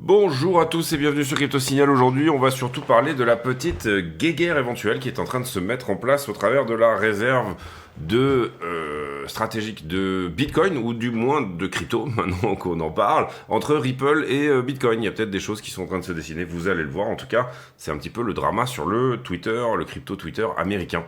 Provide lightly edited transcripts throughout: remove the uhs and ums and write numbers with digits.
Bonjour à tous et bienvenue sur Crypto Signal. Aujourd'hui, on va surtout parler de la petite guéguerre éventuelle qui est en train de se mettre en place au travers de la réserve stratégique de Bitcoin, ou du moins de crypto, maintenant qu'on en parle, entre Ripple et Bitcoin. Il y a peut-être des choses qui sont en train de se dessiner, vous allez le voir. En tout cas, c'est un petit peu le drama sur le Twitter, le crypto Twitter américain.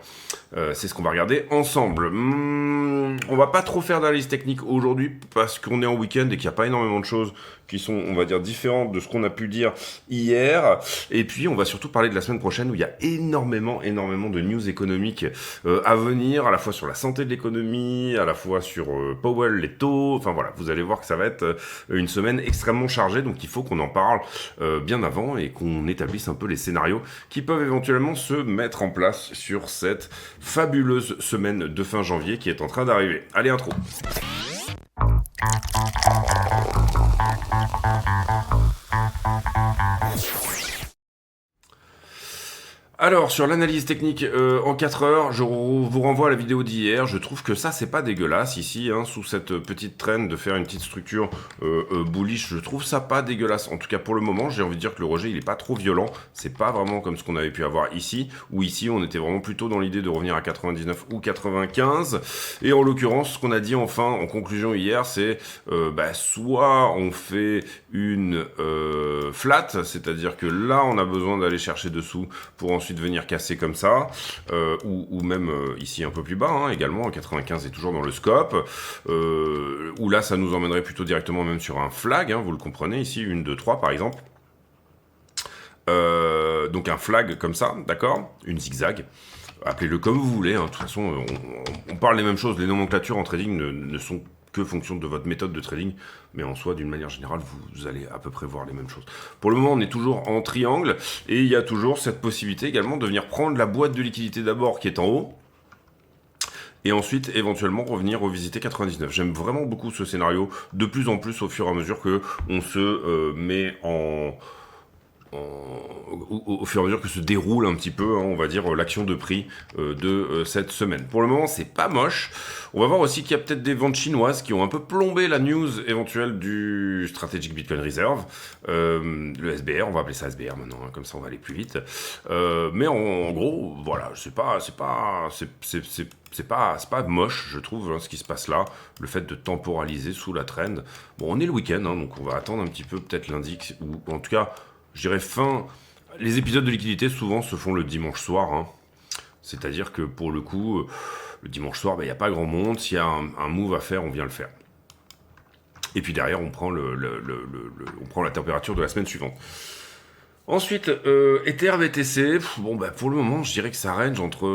C'est ce qu'on va regarder ensemble. On va pas trop faire d'analyse technique aujourd'hui parce qu'on est en week-end et qu'il n'y a pas énormément de choses qui sont, on va dire, différentes de ce qu'on a pu dire hier. Et puis, on va surtout parler de la semaine prochaine où il y a énormément de news économiques à venir, à la fois sur la santé de l'économie, à la fois sur Powell, les taux. Enfin voilà, vous allez voir que ça va être une semaine extrêmement chargée. Donc, il faut qu'on en parle bien avant et qu'on établisse un peu les scénarios qui peuvent éventuellement se mettre en place sur cette fabuleuse semaine de fin janvier qui est en train d'arriver. Allez, intro. Alors, sur l'analyse technique en 4 heures, je vous renvoie à la vidéo d'hier. Je trouve que ça, c'est pas dégueulasse ici, hein, sous cette petite trend de faire une petite structure bullish. Je trouve ça pas dégueulasse. En tout cas, pour le moment, j'ai envie de dire que le rejet, il est pas trop violent. C'est pas vraiment comme ce qu'on avait pu avoir ici, où ici, on était vraiment plutôt dans l'idée de revenir à 99 ou 95. Et en l'occurrence, ce qu'on a dit enfin en conclusion hier, c'est soit on fait une flat, c'est-à-dire que là, on a besoin d'aller chercher dessous pour ensuite venir casser comme ça, ou même ici un peu plus bas, hein, également, 95 est toujours dans le scope, où là ça nous emmènerait plutôt directement même sur un flag, hein, vous le comprenez ici, 1, 2, 3 par exemple. Donc un flag comme ça, d'accord, une zigzag, appelez-le comme vous voulez, hein. De toute façon on parle les mêmes choses, les nomenclatures en trading ne sont que fonction de votre méthode de trading, mais en soi, d'une manière générale, vous allez à peu près voir les mêmes choses. Pour le moment, on est toujours en triangle, et il y a toujours cette possibilité également de venir prendre la boîte de liquidité d'abord qui est en haut, et ensuite éventuellement revenir revisiter 99. J'aime vraiment beaucoup ce scénario, de plus en plus au fur et à mesure que on se met au fur et à mesure que se déroule un petit peu, hein, on va dire, l'action de prix de cette semaine. Pour le moment, c'est pas moche. On va voir aussi qu'il y a peut-être des ventes chinoises qui ont un peu plombé la news éventuelle du Strategic Bitcoin Reserve, le SBR, on va appeler ça SBR maintenant, hein, comme ça on va aller plus vite. Mais en gros, voilà, c'est pas moche, je trouve, hein, ce qui se passe là, le fait de temporaliser sous la trend. Bon, on est le week-end, hein, donc on va attendre un petit peu peut-être lundi, ou en tout cas, je dirais les épisodes de liquidité souvent se font le dimanche soir, hein. C'est-à-dire que pour le coup, le dimanche soir, il n'y a pas grand monde. S'il y a un move à faire, on vient le faire. Et puis derrière, on prend on prend la température de la semaine suivante. Ensuite, Ether BTC, pour le moment, je dirais que ça range entre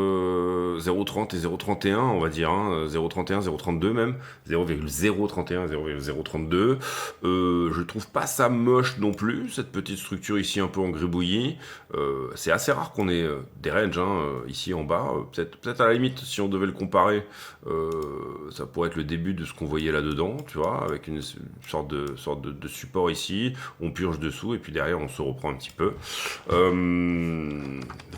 0,30 et 0,31, on va dire, hein, 0,31, 0,32 même, 0,031, 0,032. Je trouve pas ça moche non plus, cette petite structure ici un peu en gribouillis. C'est assez rare qu'on ait des ranges, hein, ici en bas. Peut-être à la limite, si on devait le comparer, ça pourrait être le début de ce qu'on voyait là-dedans, tu vois, avec une sorte de support ici, on purge dessous, et puis derrière, on se reprend un petit peu.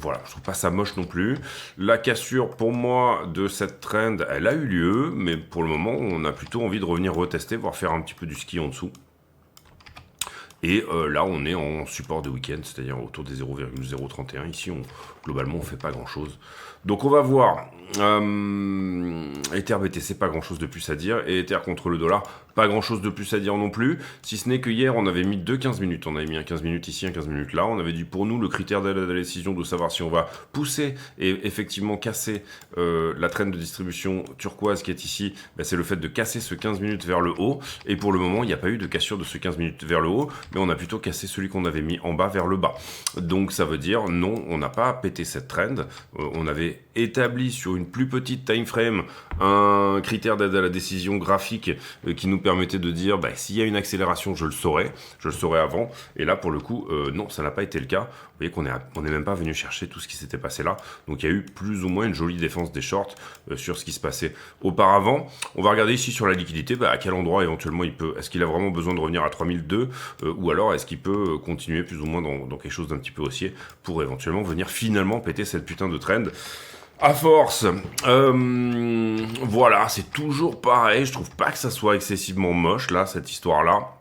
Voilà, je trouve pas ça moche non plus. La cassure pour moi de cette trend, elle a eu lieu, mais pour le moment on a plutôt envie de revenir retester, voire faire un petit peu du ski en dessous. Et là on est en support de week-end, c'est-à-dire autour des 0,031. Ici globalement on fait pas grand chose. Donc on va voir. Ether BTC, pas grand chose de plus à dire, et Ether contre le dollar, pas grand chose de plus à dire non plus, si ce n'est que hier on avait mis 15 minutes, on avait mis un 15 minutes ici, un 15 minutes là, on avait dit pour nous le critère de la décision de savoir si on va pousser et effectivement casser la traîne de distribution turquoise qui est ici, c'est le fait de casser ce 15 minutes vers le haut, et pour le moment il n'y a pas eu de cassure de ce 15 minutes vers le haut, mais on a plutôt cassé celui qu'on avait mis en bas vers le bas. Donc ça veut dire non, on n'a pas pété cette trend, on avait établi sur une plus petite time frame un critère d'aide à la décision graphique qui nous permettait de dire s'il y a une accélération, je le saurais avant, et là pour le coup non, ça n'a pas été le cas. Vous voyez qu'on est même pas venu chercher tout ce qui s'était passé là, donc il y a eu plus ou moins une jolie défense des shorts sur ce qui se passait auparavant. On va regarder ici sur la liquidité, à quel endroit éventuellement est-ce qu'il a vraiment besoin de revenir à 3002, ou alors est-ce qu'il peut continuer plus ou moins dans quelque chose d'un petit peu haussier pour éventuellement venir finalement péter cette putain de trend à force. Voilà, c'est toujours pareil, je trouve pas que ça soit excessivement moche là, cette histoire là.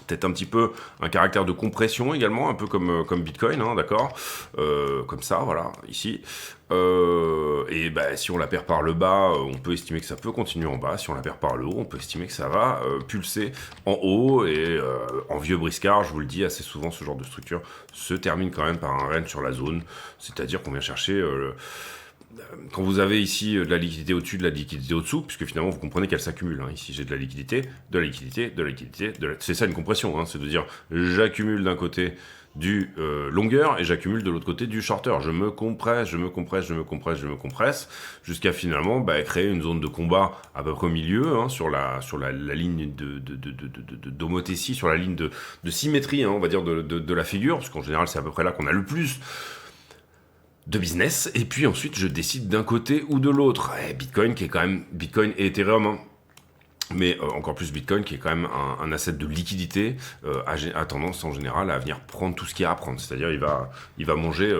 peut-être un petit peu un caractère de compression également, un peu comme Bitcoin, hein, d'accord, comme ça, voilà, ici. Et bah, si on la perd par le bas, on peut estimer que ça peut continuer en bas. Si on la perd par le haut, on peut estimer que ça va pulser en haut. Et en vieux briscard, je vous le dis assez souvent, ce genre de structure se termine quand même par un range sur la zone. C'est-à-dire qu'on vient chercher... quand vous avez ici de la liquidité au-dessus, de la liquidité au-dessous, puisque finalement vous comprenez qu'elle s'accumule. Hein. Ici j'ai de la liquidité, de la liquidité, de la liquidité, c'est ça une compression, hein. C'est de dire j'accumule d'un côté du longueur et j'accumule de l'autre côté du shorter. Je me compresse, jusqu'à finalement créer une zone de combat à peu près au milieu, hein, sur la ligne d'homothétie, sur la ligne de symétrie, hein, on va dire, de la figure, parce qu'en général c'est à peu près là qu'on a le plus de business, et puis ensuite je décide d'un côté ou de l'autre. Bitcoin qui est quand même, Bitcoin et Ethereum, hein, mais encore plus Bitcoin qui est quand même un asset de liquidité, a tendance en général à venir prendre tout ce qu'il y a à prendre, c'est-à-dire il va manger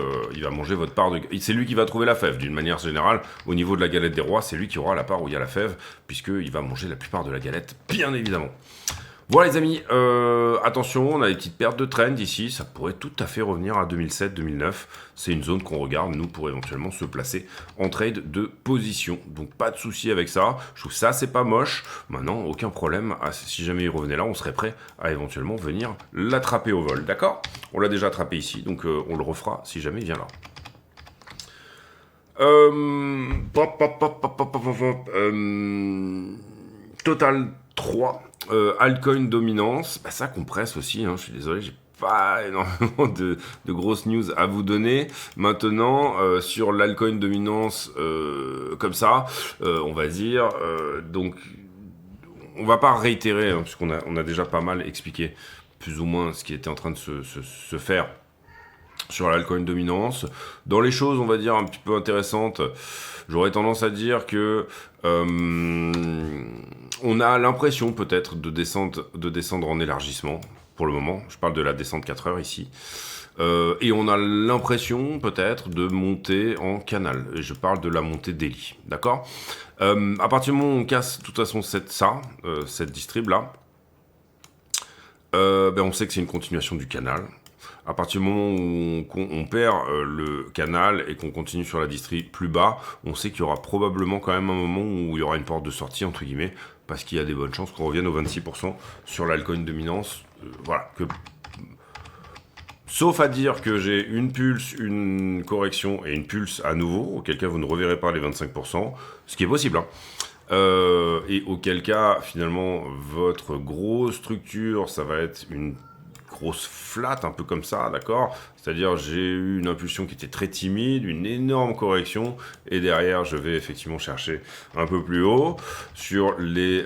votre part de... C'est lui qui va trouver la fève, d'une manière générale, au niveau de la galette des rois, c'est lui qui aura la part où il y a la fève, puisqu'il va manger la plupart de la galette, bien évidemment. Voilà les amis, attention, on a des petites pertes de trend ici, ça pourrait tout à fait revenir à 2007-2009, c'est une zone qu'on regarde, nous, pour éventuellement se placer en trade de position, donc pas de souci avec ça, je trouve ça c'est pas moche, maintenant aucun problème, si jamais il revenait là, on serait prêt à éventuellement venir l'attraper au vol, d'accord? On l'a déjà attrapé ici, donc on le refera si jamais il vient là. Total 3. Altcoin dominance, ça compresse aussi, hein, je suis désolé, j'ai pas énormément de grosses news à vous donner. Maintenant, sur l'altcoin dominance, comme ça, on va dire, donc, on va pas réitérer, hein, puisqu'on a déjà pas mal expliqué, plus ou moins, ce qui était en train de se faire sur l'altcoin dominance. Dans les choses, on va dire, un petit peu intéressantes, j'aurais tendance à dire que on a l'impression peut-être de descendre en élargissement pour le moment. Je parle de la descente 4 heures ici. Et on a l'impression peut-être de monter en canal. Et je parle de la montée daily. D'accord ? À partir du moment où on casse de toute façon cette distrib là, on sait que c'est une continuation du canal. À partir du moment où on perd le canal et qu'on continue sur la distrib plus bas, on sait qu'il y aura probablement quand même un moment où il y aura une porte de sortie, entre guillemets, parce qu'il y a des bonnes chances qu'on revienne aux 26% sur l'altcoin dominance. Voilà. Sauf à dire que j'ai une pulse, une correction et une pulse à nouveau, auquel cas vous ne reverrez pas les 25%, ce qui est possible, hein. Et auquel cas, finalement, votre grosse structure, ça va être une grosse flat, un peu comme ça, d'accord? C'est-à-dire, j'ai eu une impulsion qui était très timide, une énorme correction, et derrière, je vais effectivement chercher un peu plus haut sur les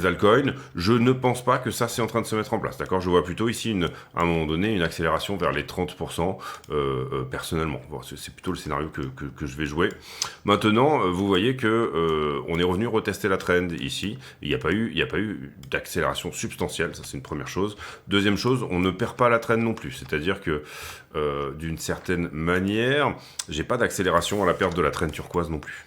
altcoins. Je ne pense pas que ça, c'est en train de se mettre en place, d'accord? Je vois plutôt ici, à un moment donné, une accélération vers les 30%, personnellement. Bon, c'est plutôt le scénario que je vais jouer. Maintenant, vous voyez que on est revenu retester la trend ici. Il n'y a pas eu d'accélération substantielle, ça c'est une première chose. Deuxième chose, on ne perd pas la trend non plus, c'est-à-dire que d'une certaine manière, j'ai pas d'accélération à la perte de la trend turquoise non plus.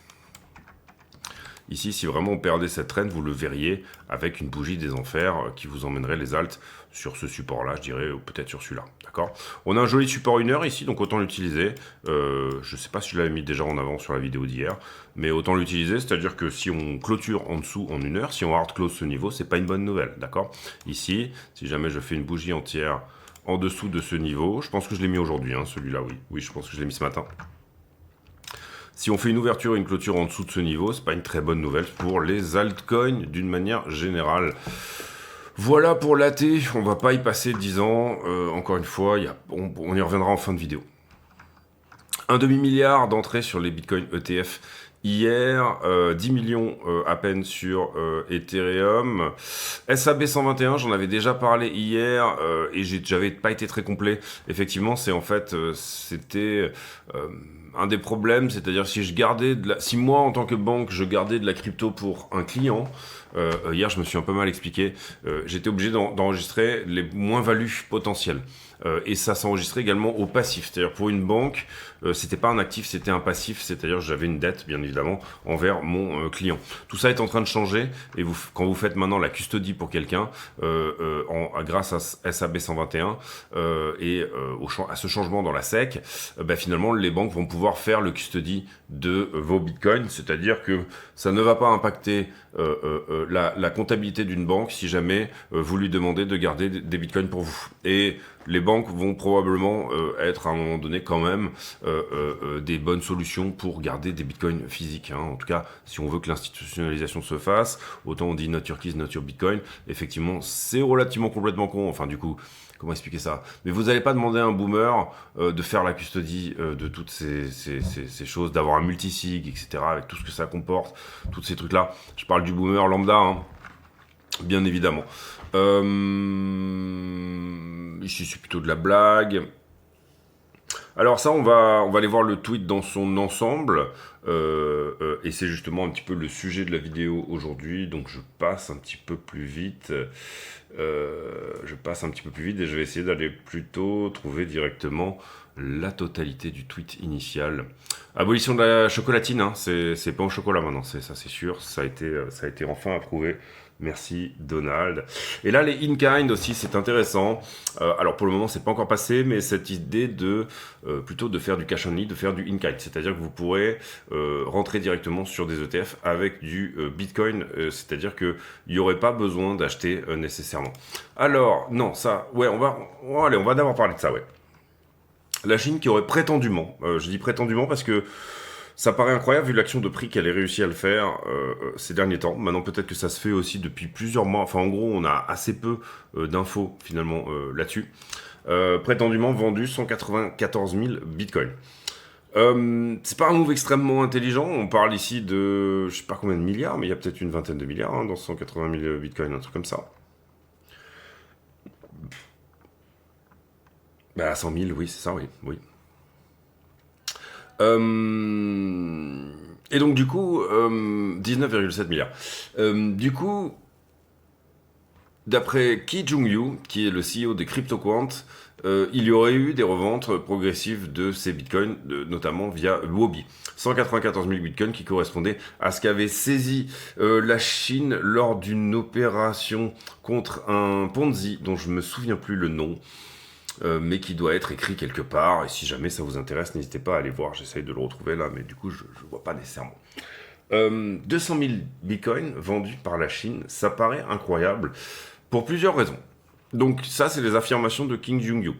Ici, si vraiment on perdait cette trend, vous le verriez avec une bougie des enfers qui vous emmènerait les alts sur ce support-là, je dirais, ou peut-être sur celui-là, d'accord? On a un joli support 1 heure ici, donc autant l'utiliser. Je sais pas si je l'avais mis déjà en avant sur la vidéo d'hier, mais autant l'utiliser, c'est-à-dire que si on clôture en dessous en 1 heure, si on hard close ce niveau, c'est pas une bonne nouvelle, d'accord? Ici, si jamais je fais une bougie entière en dessous de ce niveau, je pense que je l'ai mis aujourd'hui, hein, celui-là, oui, je pense que je l'ai mis ce matin. Si on fait une ouverture et une clôture en dessous de ce niveau, c'est pas une très bonne nouvelle pour les altcoins d'une manière générale. Voilà pour l'AT, on va pas y passer 10 ans, encore une fois, on y reviendra en fin de vidéo. Un demi-milliard d'entrées sur les Bitcoin ETF hier, 10 millions à peine sur Ethereum. SAB 121, j'en avais déjà parlé hier et j'avais pas été très complet. Effectivement, c'était un des problèmes, c'est-à-dire si moi en tant que banque je gardais de la crypto pour un client, hier je me suis un peu mal expliqué, j'étais obligé d'enregistrer les moins-values potentielles. Et ça s'enregistrait également au passif, c'est-à-dire pour une banque, c'était pas un actif, c'était un passif, c'est-à-dire j'avais une dette bien évidemment envers mon client. Tout ça est en train de changer et quand vous faites maintenant la custody pour quelqu'un, grâce à SAB 121 à ce changement dans la SEC, finalement les banques vont pouvoir faire le custody de vos bitcoins, c'est-à-dire que ça ne va pas impacter la comptabilité d'une banque si jamais vous lui demandez de garder des bitcoins pour vous. Et les banques vont probablement être à un moment donné quand même des bonnes solutions pour garder des bitcoins physiques. En tout cas, si on veut que l'institutionnalisation se fasse, autant on dit not your keys, not your bitcoin. Effectivement, c'est relativement complètement con. Enfin, du coup, comment expliquer ça? Mais vous n'allez pas demander à un boomer de faire la custody de toutes ces choses, d'avoir un multisig, etc., avec tout ce que ça comporte, tous ces trucs-là. Je parle du boomer lambda, bien évidemment. Ici, c'est plutôt de la blague. Alors ça, on va aller voir le tweet dans son ensemble. Et c'est justement un petit peu le sujet de la vidéo aujourd'hui. Donc je passe un petit peu plus vite. Et je vais essayer d'aller plutôt trouver directement la totalité du tweet initial. Abolition de la chocolatine, c'est pas au chocolat maintenant, ça c'est sûr. Ça a été enfin approuvé. Merci Donald. Et là, les in-kind aussi, c'est intéressant. Alors pour le moment, c'est pas encore passé, mais cette idée plutôt de faire du cash only, de faire du in-kind, c'est-à-dire que vous pourrez rentrer directement sur des ETF avec du Bitcoin, c'est-à-dire que il y aurait pas besoin d'acheter nécessairement. Alors non, ça, ouais, on va d'abord parler de ça, ouais. La Chine qui aurait prétendument, je dis prétendument parce que ça paraît incroyable vu l'action de prix qu'elle ait réussi à le faire ces derniers temps. Maintenant, peut-être que ça se fait aussi depuis plusieurs mois. Enfin, en gros, on a assez peu d'infos finalement là-dessus. Prétendument vendu 194 000 bitcoins. C'est pas un move extrêmement intelligent. On parle ici de, je sais pas combien de milliards, mais il y a peut-être une vingtaine de milliards dans 180 000 bitcoins, un truc comme ça. 100 000, oui, c'est ça, oui. Et donc du coup, 19,7 milliards. Du coup, d'après Ki Jung-yu, qui est le CEO de CryptoQuant, il y aurait eu des reventes progressives de ces bitcoins, notamment via Huobi. 194 000 bitcoins qui correspondaient à ce qu'avait saisi la Chine lors d'une opération contre un Ponzi, dont je me souviens plus le nom. Mais qui doit être écrit quelque part, et si jamais ça vous intéresse, n'hésitez pas à aller voir, j'essaye de le retrouver là, mais du coup je vois pas nécessairement. 200 000 bitcoins vendus par la Chine, ça paraît incroyable, pour plusieurs raisons. Donc ça, c'est les affirmations de King Jung-yu.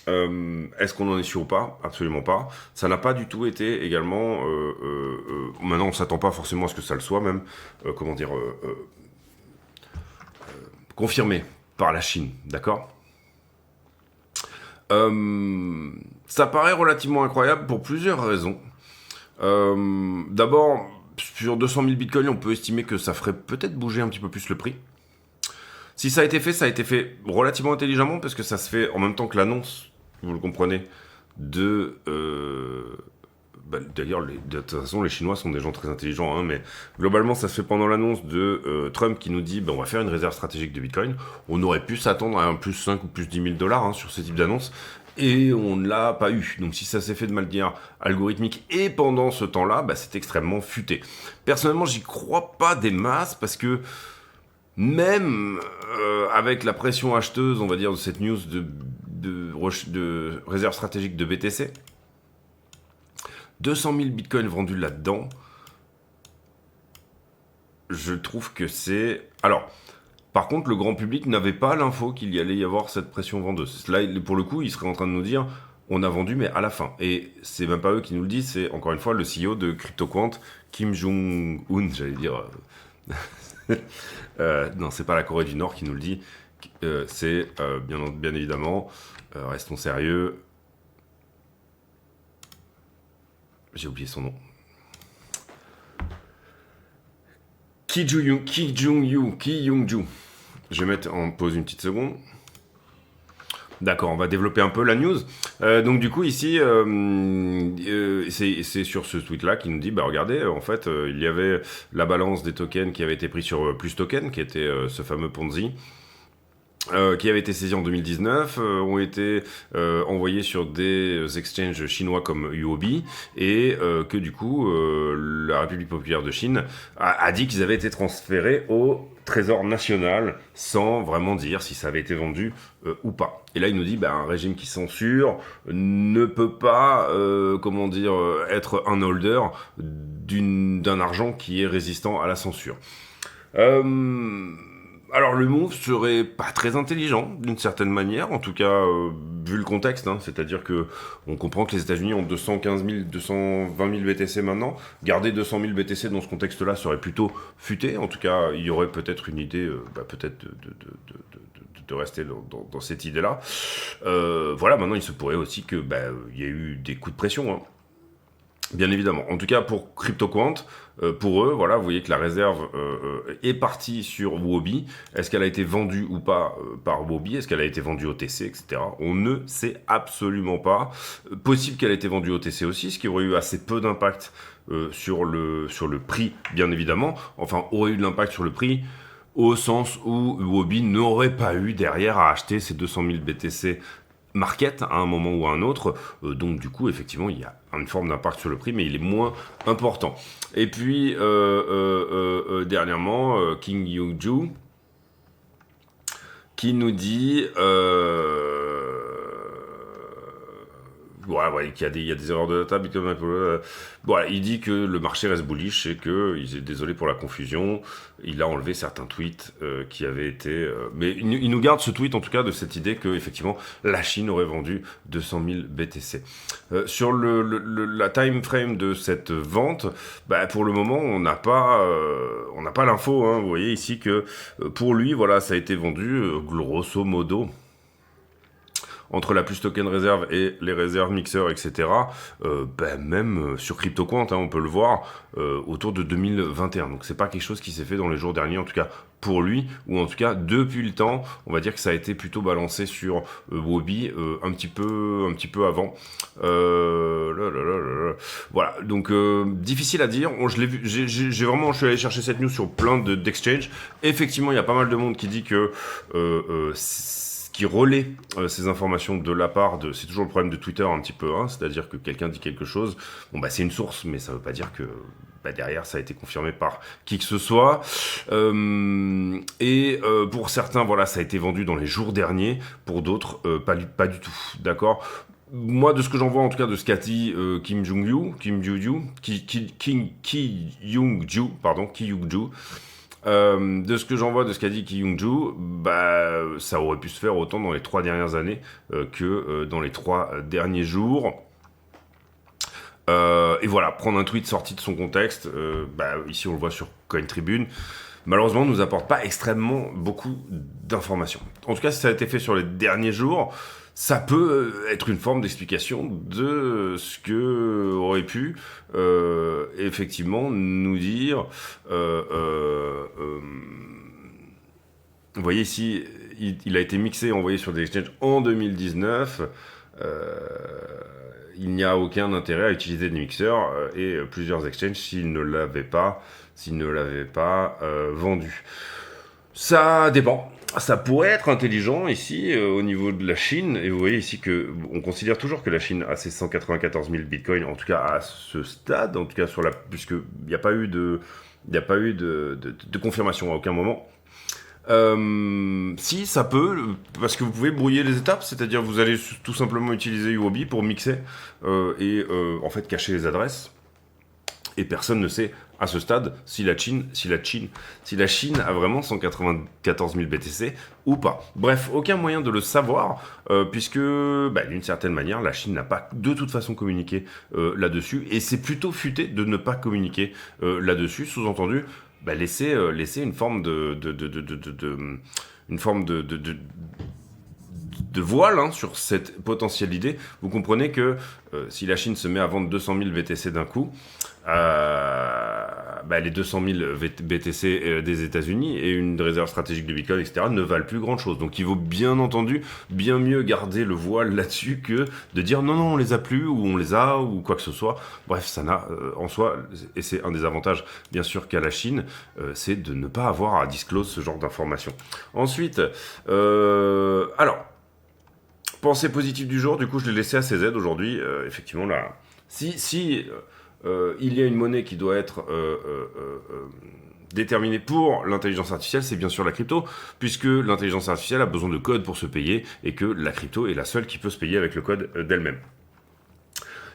Est-ce qu'on en est sûr ou pas? Absolument pas. Ça n'a pas du tout été également... maintenant, on s'attend pas forcément à ce que ça le soit même, confirmé par la Chine, d'accord? Ça paraît relativement incroyable pour plusieurs raisons. D'abord, sur 200 000 bitcoins, on peut estimer que ça ferait peut-être bouger un petit peu plus le prix. Si ça a été fait relativement intelligemment, parce que ça se fait en même temps que l'annonce, vous le comprenez, d'ailleurs, de toute façon, les Chinois sont des gens très intelligents, mais globalement, ça se fait pendant l'annonce de Trump qui nous dit on va faire une réserve stratégique de Bitcoin. On aurait pu s'attendre à un plus 5 ou plus 10 000 dollars sur ce type d'annonce, et on ne l'a pas eu. Donc si ça s'est fait de manière algorithmique et pendant ce temps-là, c'est extrêmement futé. Personnellement, j'y crois pas des masses, parce que même avec la pression acheteuse, on va dire, de cette news de réserve stratégique de BTC, 200 000 bitcoins vendus là-dedans, je trouve que c'est... Alors, par contre, le grand public n'avait pas l'info qu'il y allait y avoir cette pression vendeuse. Là, pour le coup, ils seraient en train de nous dire, on a vendu, mais à la fin. Et c'est même pas eux qui nous le disent, c'est encore une fois le CEO de CryptoQuant, Kim Jong-un, j'allais dire... non, c'est pas la Corée du Nord qui nous le dit, c'est bien évidemment, restons sérieux... J'ai oublié son nom. Ki Jung-ju. Je vais mettre en pause une petite seconde. D'accord, on va développer un peu la news. Donc du coup ici, c'est sur ce tweet-là qui nous dit, bah regardez, en fait, il y avait la balance des tokens qui avait été prise sur Plus Token, qui était ce fameux Ponzi. Qui avait été saisis en 2019, ont été envoyés sur des exchanges chinois comme Huobi, et que du coup, la République populaire de Chine a dit qu'ils avaient été transférés au Trésor national, sans vraiment dire si ça avait été vendu ou pas. Et là, il nous dit, bah, un régime qui censure ne peut pas, comment dire, être un holder d'un argent qui est résistant à la censure. Alors le move serait pas très intelligent d'une certaine manière, en tout cas vu le contexte, hein, c'est-à-dire que on comprend que les États-Unis ont 215 000, 220 000 BTC maintenant. Garder 200 000 BTC dans ce contexte-là serait plutôt futé. En tout cas, il y aurait peut-être une idée, peut-être de rester dans cette idée-là. Voilà, maintenant il se pourrait aussi que il y ait eu des coups de pression. Hein. Bien évidemment. En tout cas, pour CryptoQuant, pour eux, voilà, vous voyez que la réserve est partie sur Huobi. Est-ce qu'elle a été vendue ou pas par Huobi? Est-ce qu'elle a été vendue au TC, etc. On ne sait absolument pas. Possible qu'elle ait été vendue au TC aussi, ce qui aurait eu assez peu d'impact sur le prix, bien évidemment. Enfin, aurait eu de l'impact sur le prix au sens où Huobi n'aurait pas eu derrière à acheter ces 200 000 BTC market à un moment ou à un autre, donc du coup effectivement il y a une forme d'impact sur le prix, mais il est moins important. Et puis dernièrement King Yuju qui nous dit voilà, qu'il y a des erreurs de data, Bitcoin, voilà, il dit que le marché reste bullish et que il est désolé pour la confusion. Il a enlevé certains tweets qui avaient été, mais il nous garde ce tweet en tout cas de cette idée que effectivement la Chine aurait vendu 200 000 BTC. Sur la time frame de cette vente, pour le moment on n'a pas l'info. Hein. Vous voyez ici que pour lui, voilà, ça a été vendu grosso modo. Entre la plus token réserve et les réserves mixeurs, etc., même sur CryptoQuant, hein, on peut le voir, autour de 2021. Donc c'est pas quelque chose qui s'est fait dans les jours derniers, en tout cas pour lui, ou en tout cas depuis le temps, on va dire que ça a été plutôt balancé sur Huobi un petit peu avant. Voilà, donc difficile à dire. Je l'ai vu, je suis allé chercher cette news sur plein d'exchanges. Effectivement, il y a pas mal de monde qui dit que qui relaie ces informations de la part de... C'est toujours le problème de Twitter un petit peu, hein, c'est-à-dire que quelqu'un dit quelque chose, bon c'est une source, mais ça veut pas dire que derrière ça a été confirmé par qui que ce soit. Pour certains, voilà, ça a été vendu dans les jours derniers, pour d'autres, pas du tout, d'accord. Moi, de ce que j'en vois, en tout cas, de ce qu'a dit Ki Young-ju, de ce que j'en vois de ce qu'a dit Ki Young-ju, ça aurait pu se faire autant dans les 3 dernières années que dans les 3 derniers jours. Et voilà, prendre un tweet sorti de son contexte, ici on le voit sur CoinTribune, malheureusement nous apporte pas extrêmement beaucoup d'informations. En tout cas, si ça a été fait sur les derniers jours, ça peut être une forme d'explication de ce que aurait pu effectivement nous dire. Vous voyez ici, il a été mixé et envoyé sur des exchanges en 2019. Il n'y a aucun intérêt à utiliser des mixeurs et plusieurs exchanges s'ils ne l'avaient pas vendu. Ça dépend. Ça pourrait être intelligent ici au niveau de la Chine, et vous voyez ici que on considère toujours que la Chine a ses 194 000 bitcoins, en tout cas à ce stade, en tout cas puisque il n'y a pas eu de confirmation à aucun moment. Si ça peut, parce que vous pouvez brouiller les étapes, c'est-à-dire vous allez tout simplement utiliser Huobi pour mixer et en fait cacher les adresses. Et personne ne sait à ce stade si la Chine a vraiment 194 000 BTC ou pas. Bref, aucun moyen de le savoir, puisque d'une certaine manière, la Chine n'a pas de toute façon communiqué là-dessus, et c'est plutôt futé de ne pas communiquer là-dessus, sous-entendu, laisser une forme de voile hein, sur cette potentielle idée. Vous comprenez que si la Chine se met à vendre 200 000 BTC d'un coup, les 200 000 BTC des États-Unis et une réserve stratégique de Bitcoin, etc., ne valent plus grand-chose. Donc il vaut bien entendu bien mieux garder le voile là-dessus que de dire non, on les a plus, ou on les a, ou quoi que ce soit. Bref, ça n'a en soi, et c'est un des avantages, bien sûr, qu'a la Chine, c'est de ne pas avoir à disclose ce genre d'informations. Ensuite, alors, pensée positive du jour, du coup, je l'ai laissé à CZ aujourd'hui. Effectivement, là, si il y a une monnaie qui doit être déterminée pour l'intelligence artificielle, c'est bien sûr la crypto, puisque l'intelligence artificielle a besoin de code pour se payer, et que la crypto est la seule qui peut se payer avec le code d'elle-même.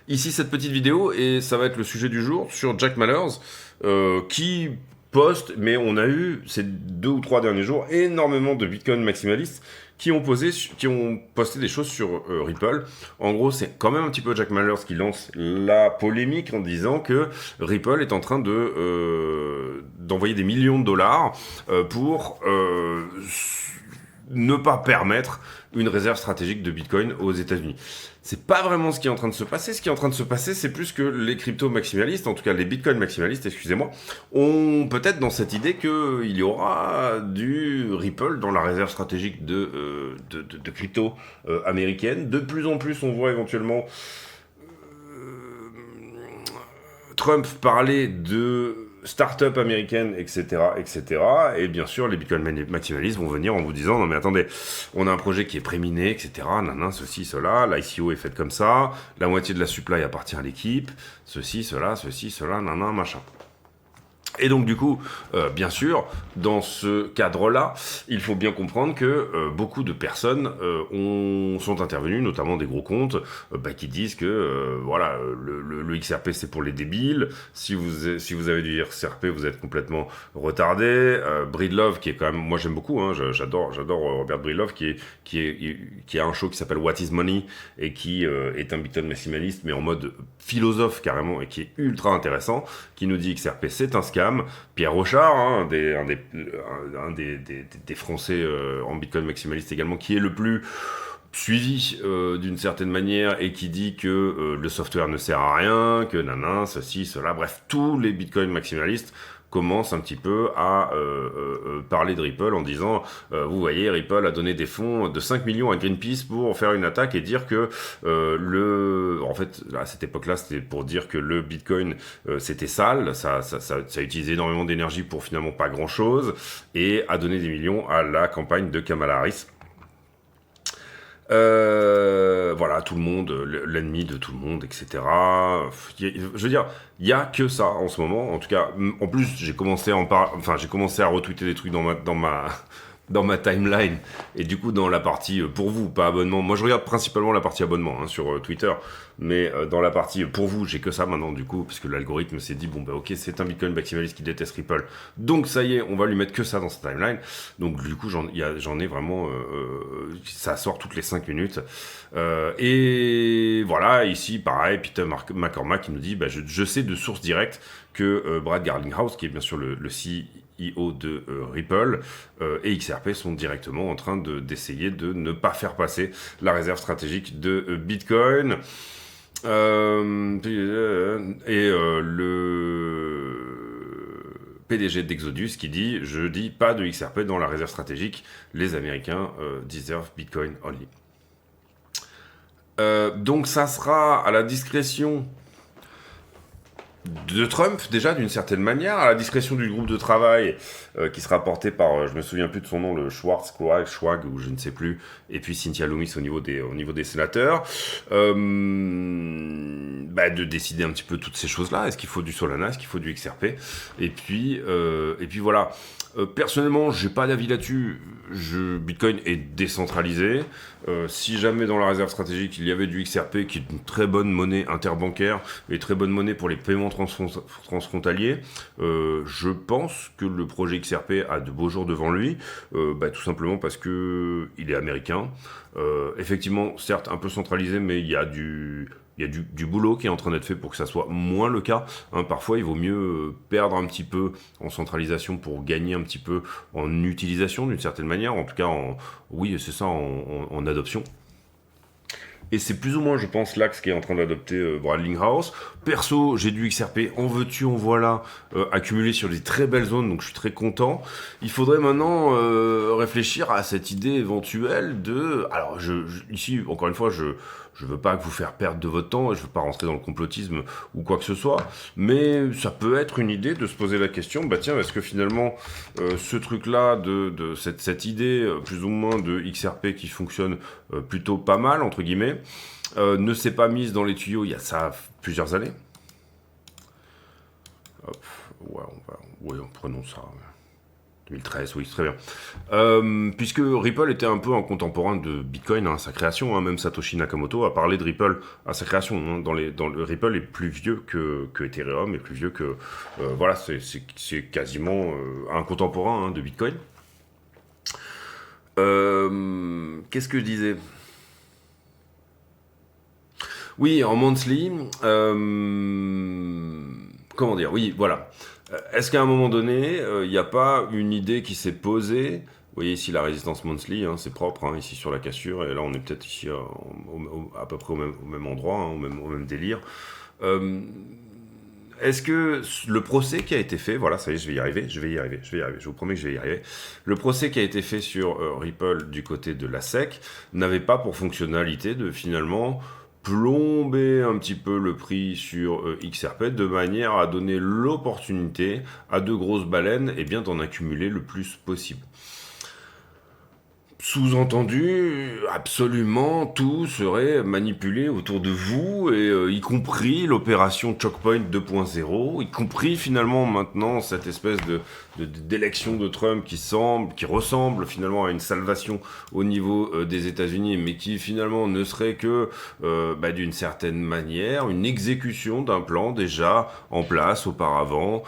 Ici, cette petite vidéo, et ça va être le sujet du jour, sur Jack Mallers, qui poste, mais on a eu, ces 2 ou 3 derniers jours, énormément de Bitcoin maximalistes qui ont posté des choses sur Ripple. En gros, c'est quand même un petit peu Jack Mallers qui lance la polémique en disant que Ripple est en train d'envoyer des millions de dollars pour ne pas permettre une réserve stratégique de Bitcoin aux États-Unis. C'est pas vraiment ce qui est en train de se passer. Ce qui est en train de se passer, c'est plus que les crypto maximalistes, en tout cas les Bitcoin maximalistes, excusez-moi, ont peut-être dans cette idée qu'il y aura du Ripple dans la réserve stratégique de crypto américaine. De plus en plus, on voit éventuellement Trump parler de start-up américaine, etc., etc. Et bien sûr, les Bitcoin maximalistes vont venir en vous disant, non mais attendez, on a un projet qui est préminé, etc., nanan, ceci, cela, l'ICO est faite comme ça, la moitié de la supply appartient à l'équipe, ceci, cela, nanan, machin. Et donc du coup, bien sûr, dans ce cadre-là, il faut bien comprendre que beaucoup de personnes sont intervenues, notamment des gros comptes, qui disent que voilà, le XRP c'est pour les débiles. Si vous avez du XRP, vous êtes complètement retardé. Breedlove, qui est quand même, moi j'aime beaucoup, hein, j'adore Robert Breedlove, qui a un show qui s'appelle What is Money et qui est un Bitcoin maximaliste, mais en mode philosophe carrément, et qui est ultra intéressant, qui nous dit XRP c'est un scam. Pierre Rochard, hein, un des Français en Bitcoin maximaliste également, qui est le plus suivi d'une certaine manière et qui dit que le software ne sert à rien, que nanan, ceci, cela, bref, tous les Bitcoin maximalistes commence un petit peu à parler de Ripple en disant vous voyez, Ripple a donné des fonds de 5 millions à Greenpeace pour faire une attaque et dire que en fait, à cette époque-là, c'était pour dire que le Bitcoin c'était sale, ça utilisait énormément d'énergie pour finalement pas grand-chose, et a donné des millions à la campagne de Kamala Harris. Voilà, tout le monde, l'ennemi de tout le monde, etc. Je veux dire, il y a que ça en ce moment. En tout cas, en plus, j'ai commencé à retweeter des trucs dans ma timeline, et du coup dans la partie pour vous, pas abonnement. Moi je regarde principalement la partie abonnement sur Twitter, mais dans la partie pour vous, j'ai que ça maintenant du coup, parce que l'algorithme s'est dit bon bah ok, c'est un Bitcoin maximaliste qui déteste Ripple, donc ça y est, on va lui mettre que ça dans sa timeline. Donc du coup j'en ai vraiment, ça sort toutes les 5 minutes. Et voilà, ici pareil, Peter McCormack qui nous dit je sais de source directe que Brad Garlinghouse, qui est bien sûr le CEO de Ripple, et XRP sont directement en train d'essayer de ne pas faire passer la réserve stratégique de Bitcoin. Le PDG d'Exodus qui dit « Je dis pas de XRP dans la réserve stratégique, les Américains deserve Bitcoin only ». Donc ça sera à la discrétion de Trump, déjà, d'une certaine manière, à la discrétion du groupe de travail qui sera porté par, je me souviens plus de son nom, le Schwag, ou je ne sais plus, et puis Cynthia Lummis au niveau des sénateurs, de décider un petit peu toutes ces choses-là. Est-ce qu'il faut du Solana, est-ce qu'il faut du XRP, et puis voilà. Personnellement, j'ai pas d'avis là-dessus. Bitcoin est décentralisé. Si jamais dans la réserve stratégique il y avait du XRP, qui est une très bonne monnaie interbancaire et très bonne monnaie pour les paiements transfrontaliers, je pense que le projet XRP a de beaux jours devant lui, tout simplement parce que il est américain. Effectivement, certes un peu centralisé, mais il y a du boulot qui est en train d'être fait pour que ça soit moins le cas. Hein, parfois, il vaut mieux perdre un petit peu en centralisation pour gagner un petit peu en utilisation d'une certaine manière. En tout cas, oui, c'est ça, en adoption. Et c'est plus ou moins, je pense, l'axe qu'est en train d'adopter Brad Linghouse. Perso, j'ai du XRP, en veux-tu, en voilà, accumulé sur des très belles zones, donc je suis très content. Il faudrait maintenant réfléchir à cette idée éventuelle de... Alors, ici, encore une fois, je veux pas vous faire perdre de votre temps, et je veux pas rentrer dans le complotisme ou quoi que ce soit, mais ça peut être une idée de se poser la question, bah tiens, est-ce que finalement, ce truc-là, de cette idée, plus ou moins, de XRP qui fonctionne plutôt pas mal, entre guillemets, ne s'est pas mise dans les tuyaux il y a ça plusieurs années. Hop, ouais, prenons ça. 2013, oui, très bien. Puisque Ripple était un peu un contemporain de Bitcoin à sa création, hein, même Satoshi Nakamoto a parlé de Ripple à sa création. Hein, le Ripple est plus vieux que Ethereum, est plus vieux que... voilà, c'est quasiment un contemporain de Bitcoin. Qu'est-ce que je disais ? Oui, en monthly, comment dire, oui, voilà. Est-ce qu'à un moment donné, il n'y a pas une idée qui s'est posée? Vous voyez ici la résistance monthly, hein, c'est propre, hein, ici sur la cassure, et là on est peut-être ici à peu près au même endroit, hein, au même délire. Est-ce que le procès qui a été fait, voilà, ça y est, je vais y arriver, je vous promets que je vais y arriver. Le procès qui a été fait sur Ripple du côté de la SEC n'avait pas pour fonctionnalité de finalement plomber un petit peu le prix sur XRP de manière à donner l'opportunité à de grosses baleines et bien d'en accumuler le plus possible. Sous-entendu, absolument tout serait manipulé autour de vous, et y compris l'opération Chokepoint 2.0, y compris finalement maintenant cette espèce d'élection de Trump qui ressemble finalement à une salvation au niveau des États-Unis, mais qui finalement ne serait que d'une certaine manière une exécution d'un plan déjà en place auparavant,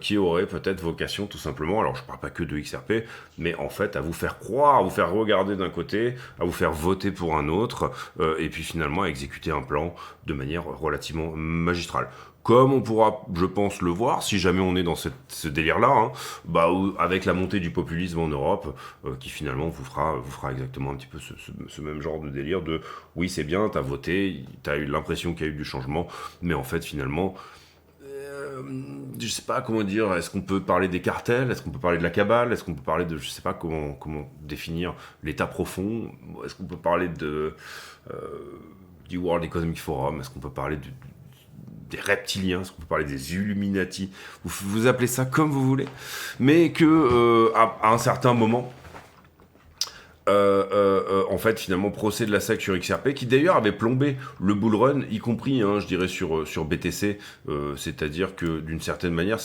qui aurait peut-être vocation tout simplement, alors je parle pas que de XRP, mais en fait à vous faire croire, à vous faire regarder d'un côté, à vous faire voter pour un autre, et puis finalement à exécuter un plan de manière relativement magistrale. Comme on pourra, je pense, le voir, si jamais on est dans ce délire-là, hein, avec la montée du populisme en Europe, qui finalement vous fera exactement un petit peu ce même genre de délire de « oui, c'est bien, t'as voté, t'as eu l'impression qu'il y a eu du changement, mais en fait, finalement... » je sais pas comment dire, est-ce qu'on peut parler des cartels, est-ce qu'on peut parler de la cabale, est-ce qu'on peut parler de, je sais pas comment définir l'état profond, est-ce qu'on peut parler du World Economic Forum, est-ce qu'on peut parler des reptiliens, est-ce qu'on peut parler des Illuminati, vous appelez ça comme vous voulez, mais que à un certain moment, en fait finalement procès de la SEC sur XRP qui d'ailleurs avait plombé le bull run, y compris je dirais sur BTC, c'est-à-dire que d'une certaine manière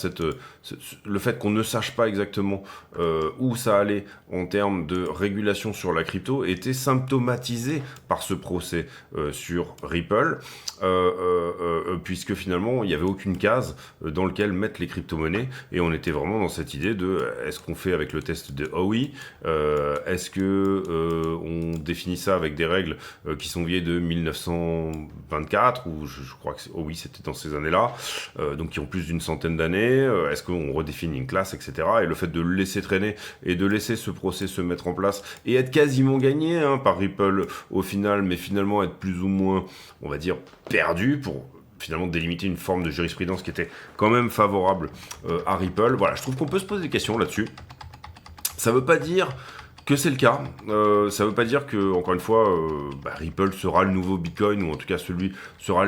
le fait qu'on ne sache pas exactement où ça allait en termes de régulation sur la crypto était symptomatisé par ce procès sur Ripple, puisque finalement il n'y avait aucune case dans lequel mettre les crypto-monnaies, et on était vraiment dans cette idée de est-ce qu'on fait avec le test de Howey, est-ce que on définit ça avec des règles qui sont vieilles de 1924, ou je crois que oui, c'était dans ces années-là, donc qui ont plus d'une centaine d'années, est-ce qu'on redéfinit une classe, etc. Et le fait de le laisser traîner et de laisser ce procès se mettre en place et être quasiment gagné par Ripple au final, mais finalement être plus ou moins, on va dire, perdu pour finalement délimiter une forme de jurisprudence qui était quand même favorable à Ripple. Voilà, je trouve qu'on peut se poser des questions là-dessus. Ça veut pas dire que c'est le cas, ça veut pas dire que, encore une fois, Ripple sera le nouveau Bitcoin, ou en tout cas celui sera,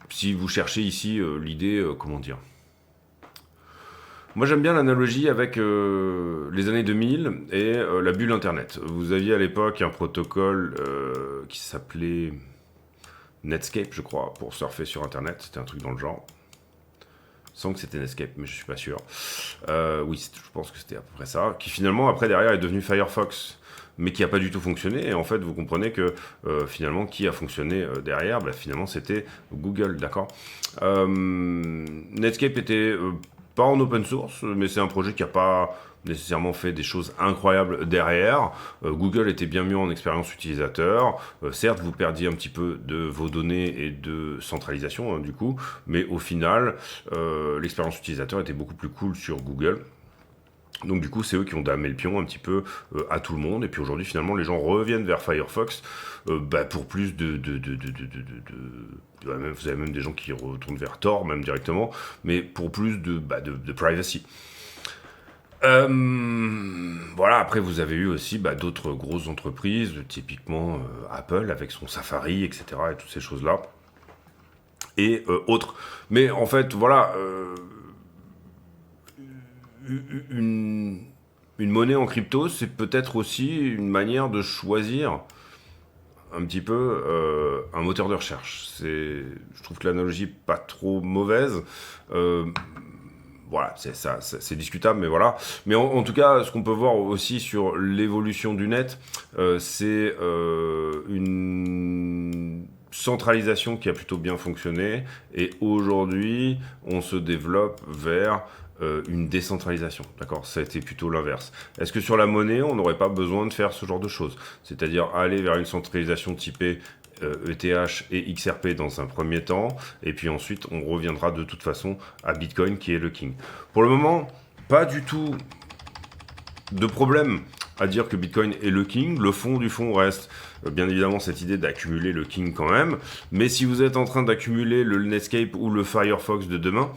si vous cherchez ici l'idée, comment dire. Moi j'aime bien l'analogie avec les années 2000 et la bulle Internet. Vous aviez à l'époque un protocole qui s'appelait Netscape, je crois, pour surfer sur Internet, c'était un truc dans le genre. Sans que c'était Netscape, mais je suis pas sûr. Oui, je pense que c'était à peu près ça. Qui finalement, après, derrière, est devenu Firefox, mais qui n'a pas du tout fonctionné. Et en fait, vous comprenez que finalement, qui a fonctionné derrière, finalement, c'était Google, d'accord. Netscape était pas en open source, mais c'est un projet qui n'a pas nécessairement fait des choses incroyables derrière. Google était bien mieux en expérience utilisateur. Certes, vous perdiez un petit peu de vos données et de centralisation, du coup, mais au final, l'expérience utilisateur était beaucoup plus cool sur Google. Donc du coup, c'est eux qui ont damé le pion un petit peu à tout le monde. Et puis aujourd'hui, finalement, les gens reviennent vers Firefox pour plus ouais, vous avez même des gens qui retournent vers Tor, même directement, mais pour plus de privacy. Voilà, après vous avez eu aussi d'autres grosses entreprises, typiquement Apple avec son Safari, etc. et toutes ces choses-là, et autres. Mais en fait, voilà, une, une monnaie en crypto, c'est peut-être aussi une manière de choisir un petit peu un moteur de recherche. Je trouve que l'analogie n'est pas trop mauvaise. Euh, voilà, c'est ça, c'est discutable, mais voilà. Mais en tout cas, ce qu'on peut voir aussi sur l'évolution du net, c'est une centralisation qui a plutôt bien fonctionné. Et aujourd'hui, on se développe vers une décentralisation. D'accord. Ça a été plutôt l'inverse. Est-ce que sur la monnaie, on n'aurait pas besoin de faire ce genre de choses? C'est-à-dire aller vers une centralisation typée ETH et XRP dans un premier temps, et puis ensuite on reviendra de toute façon à Bitcoin qui est le king. Pour le moment, pas du tout de problème à dire que Bitcoin est le king. Le fond du fond reste bien évidemment cette idée d'accumuler le king quand même, mais si vous êtes en train d'accumuler le Netscape ou le Firefox de demain,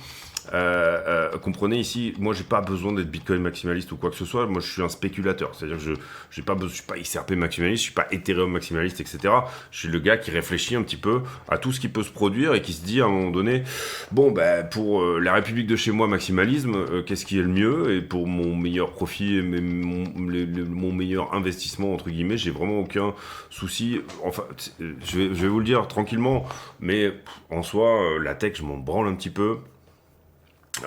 comprenez ici, moi j'ai pas besoin d'être Bitcoin maximaliste ou quoi que ce soit, moi je suis un spéculateur, c'est-à-dire que je suis pas XRP maximaliste, je suis pas Ethereum maximaliste, etc. Je suis le gars qui réfléchit un petit peu à tout ce qui peut se produire et qui se dit à un moment donné, bon pour la République de chez moi maximalisme, qu'est-ce qui est le mieux, et pour mon meilleur profit et mon meilleur investissement entre guillemets, j'ai vraiment aucun souci. Enfin, je vais vous le dire tranquillement, mais en soi, la tech, je m'en branle un petit peu.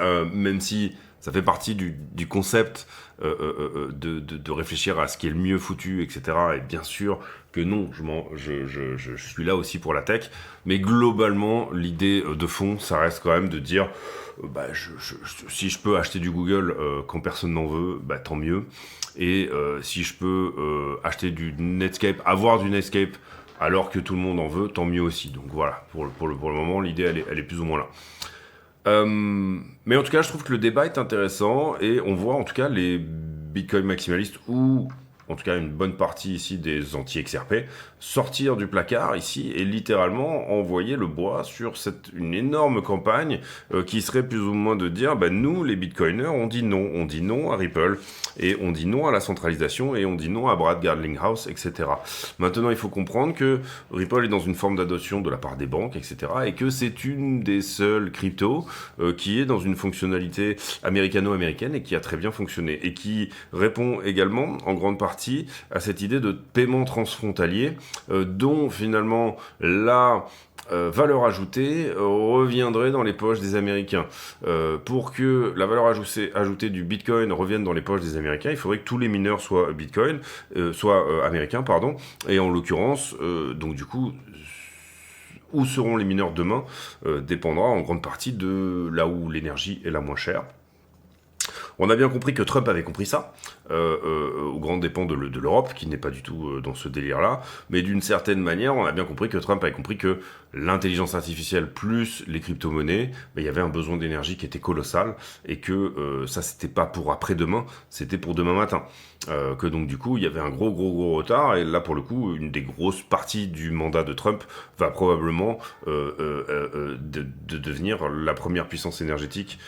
Même si ça fait partie du concept de réfléchir à ce qui est le mieux foutu, etc. Et bien sûr que non, je suis là aussi pour la tech, mais globalement, l'idée de fond, ça reste quand même de dire, si je peux acheter du Google quand personne n'en veut, tant mieux. Et si je peux acheter du Netscape, avoir du Netscape, alors que tout le monde en veut, tant mieux aussi. Donc voilà, pour le moment, l'idée, elle est plus ou moins là. Mais en tout cas, je trouve que le débat est intéressant et on voit en tout cas les Bitcoin maximalistes ou en tout cas une bonne partie ici des anti-XRP sortir du placard ici et littéralement envoyer le bois sur une énorme campagne qui serait plus ou moins de dire nous les bitcoiners on dit non à Ripple et on dit non à la centralisation et on dit non à Brad Garlinghouse, etc. Maintenant il faut comprendre que Ripple est dans une forme d'adoption de la part des banques, etc. et que c'est une des seules cryptos qui est dans une fonctionnalité américano-américaine et qui a très bien fonctionné et qui répond également en grande partie à cette idée de paiement transfrontalier dont finalement la valeur ajoutée reviendrait dans les poches des Américains. Pour que la valeur ajoutée du Bitcoin revienne dans les poches des Américains, il faudrait que tous les mineurs soient Bitcoin, soient américains, pardon. Et en l'occurrence, donc du coup, où seront les mineurs demain dépendra en grande partie de là où l'énergie est la moins chère. On a bien compris que Trump avait compris ça, au grand dépens de l'Europe, qui n'est pas du tout dans ce délire-là, mais d'une certaine manière, on a bien compris que Trump avait compris que l'intelligence artificielle plus les crypto-monnaies, il y avait un besoin d'énergie qui était colossal, et que ça, c'était pas pour après-demain, c'était pour demain matin. Que donc du coup, il y avait un gros retard, et là, pour le coup, une des grosses parties du mandat de Trump va probablement de devenir la première puissance énergétique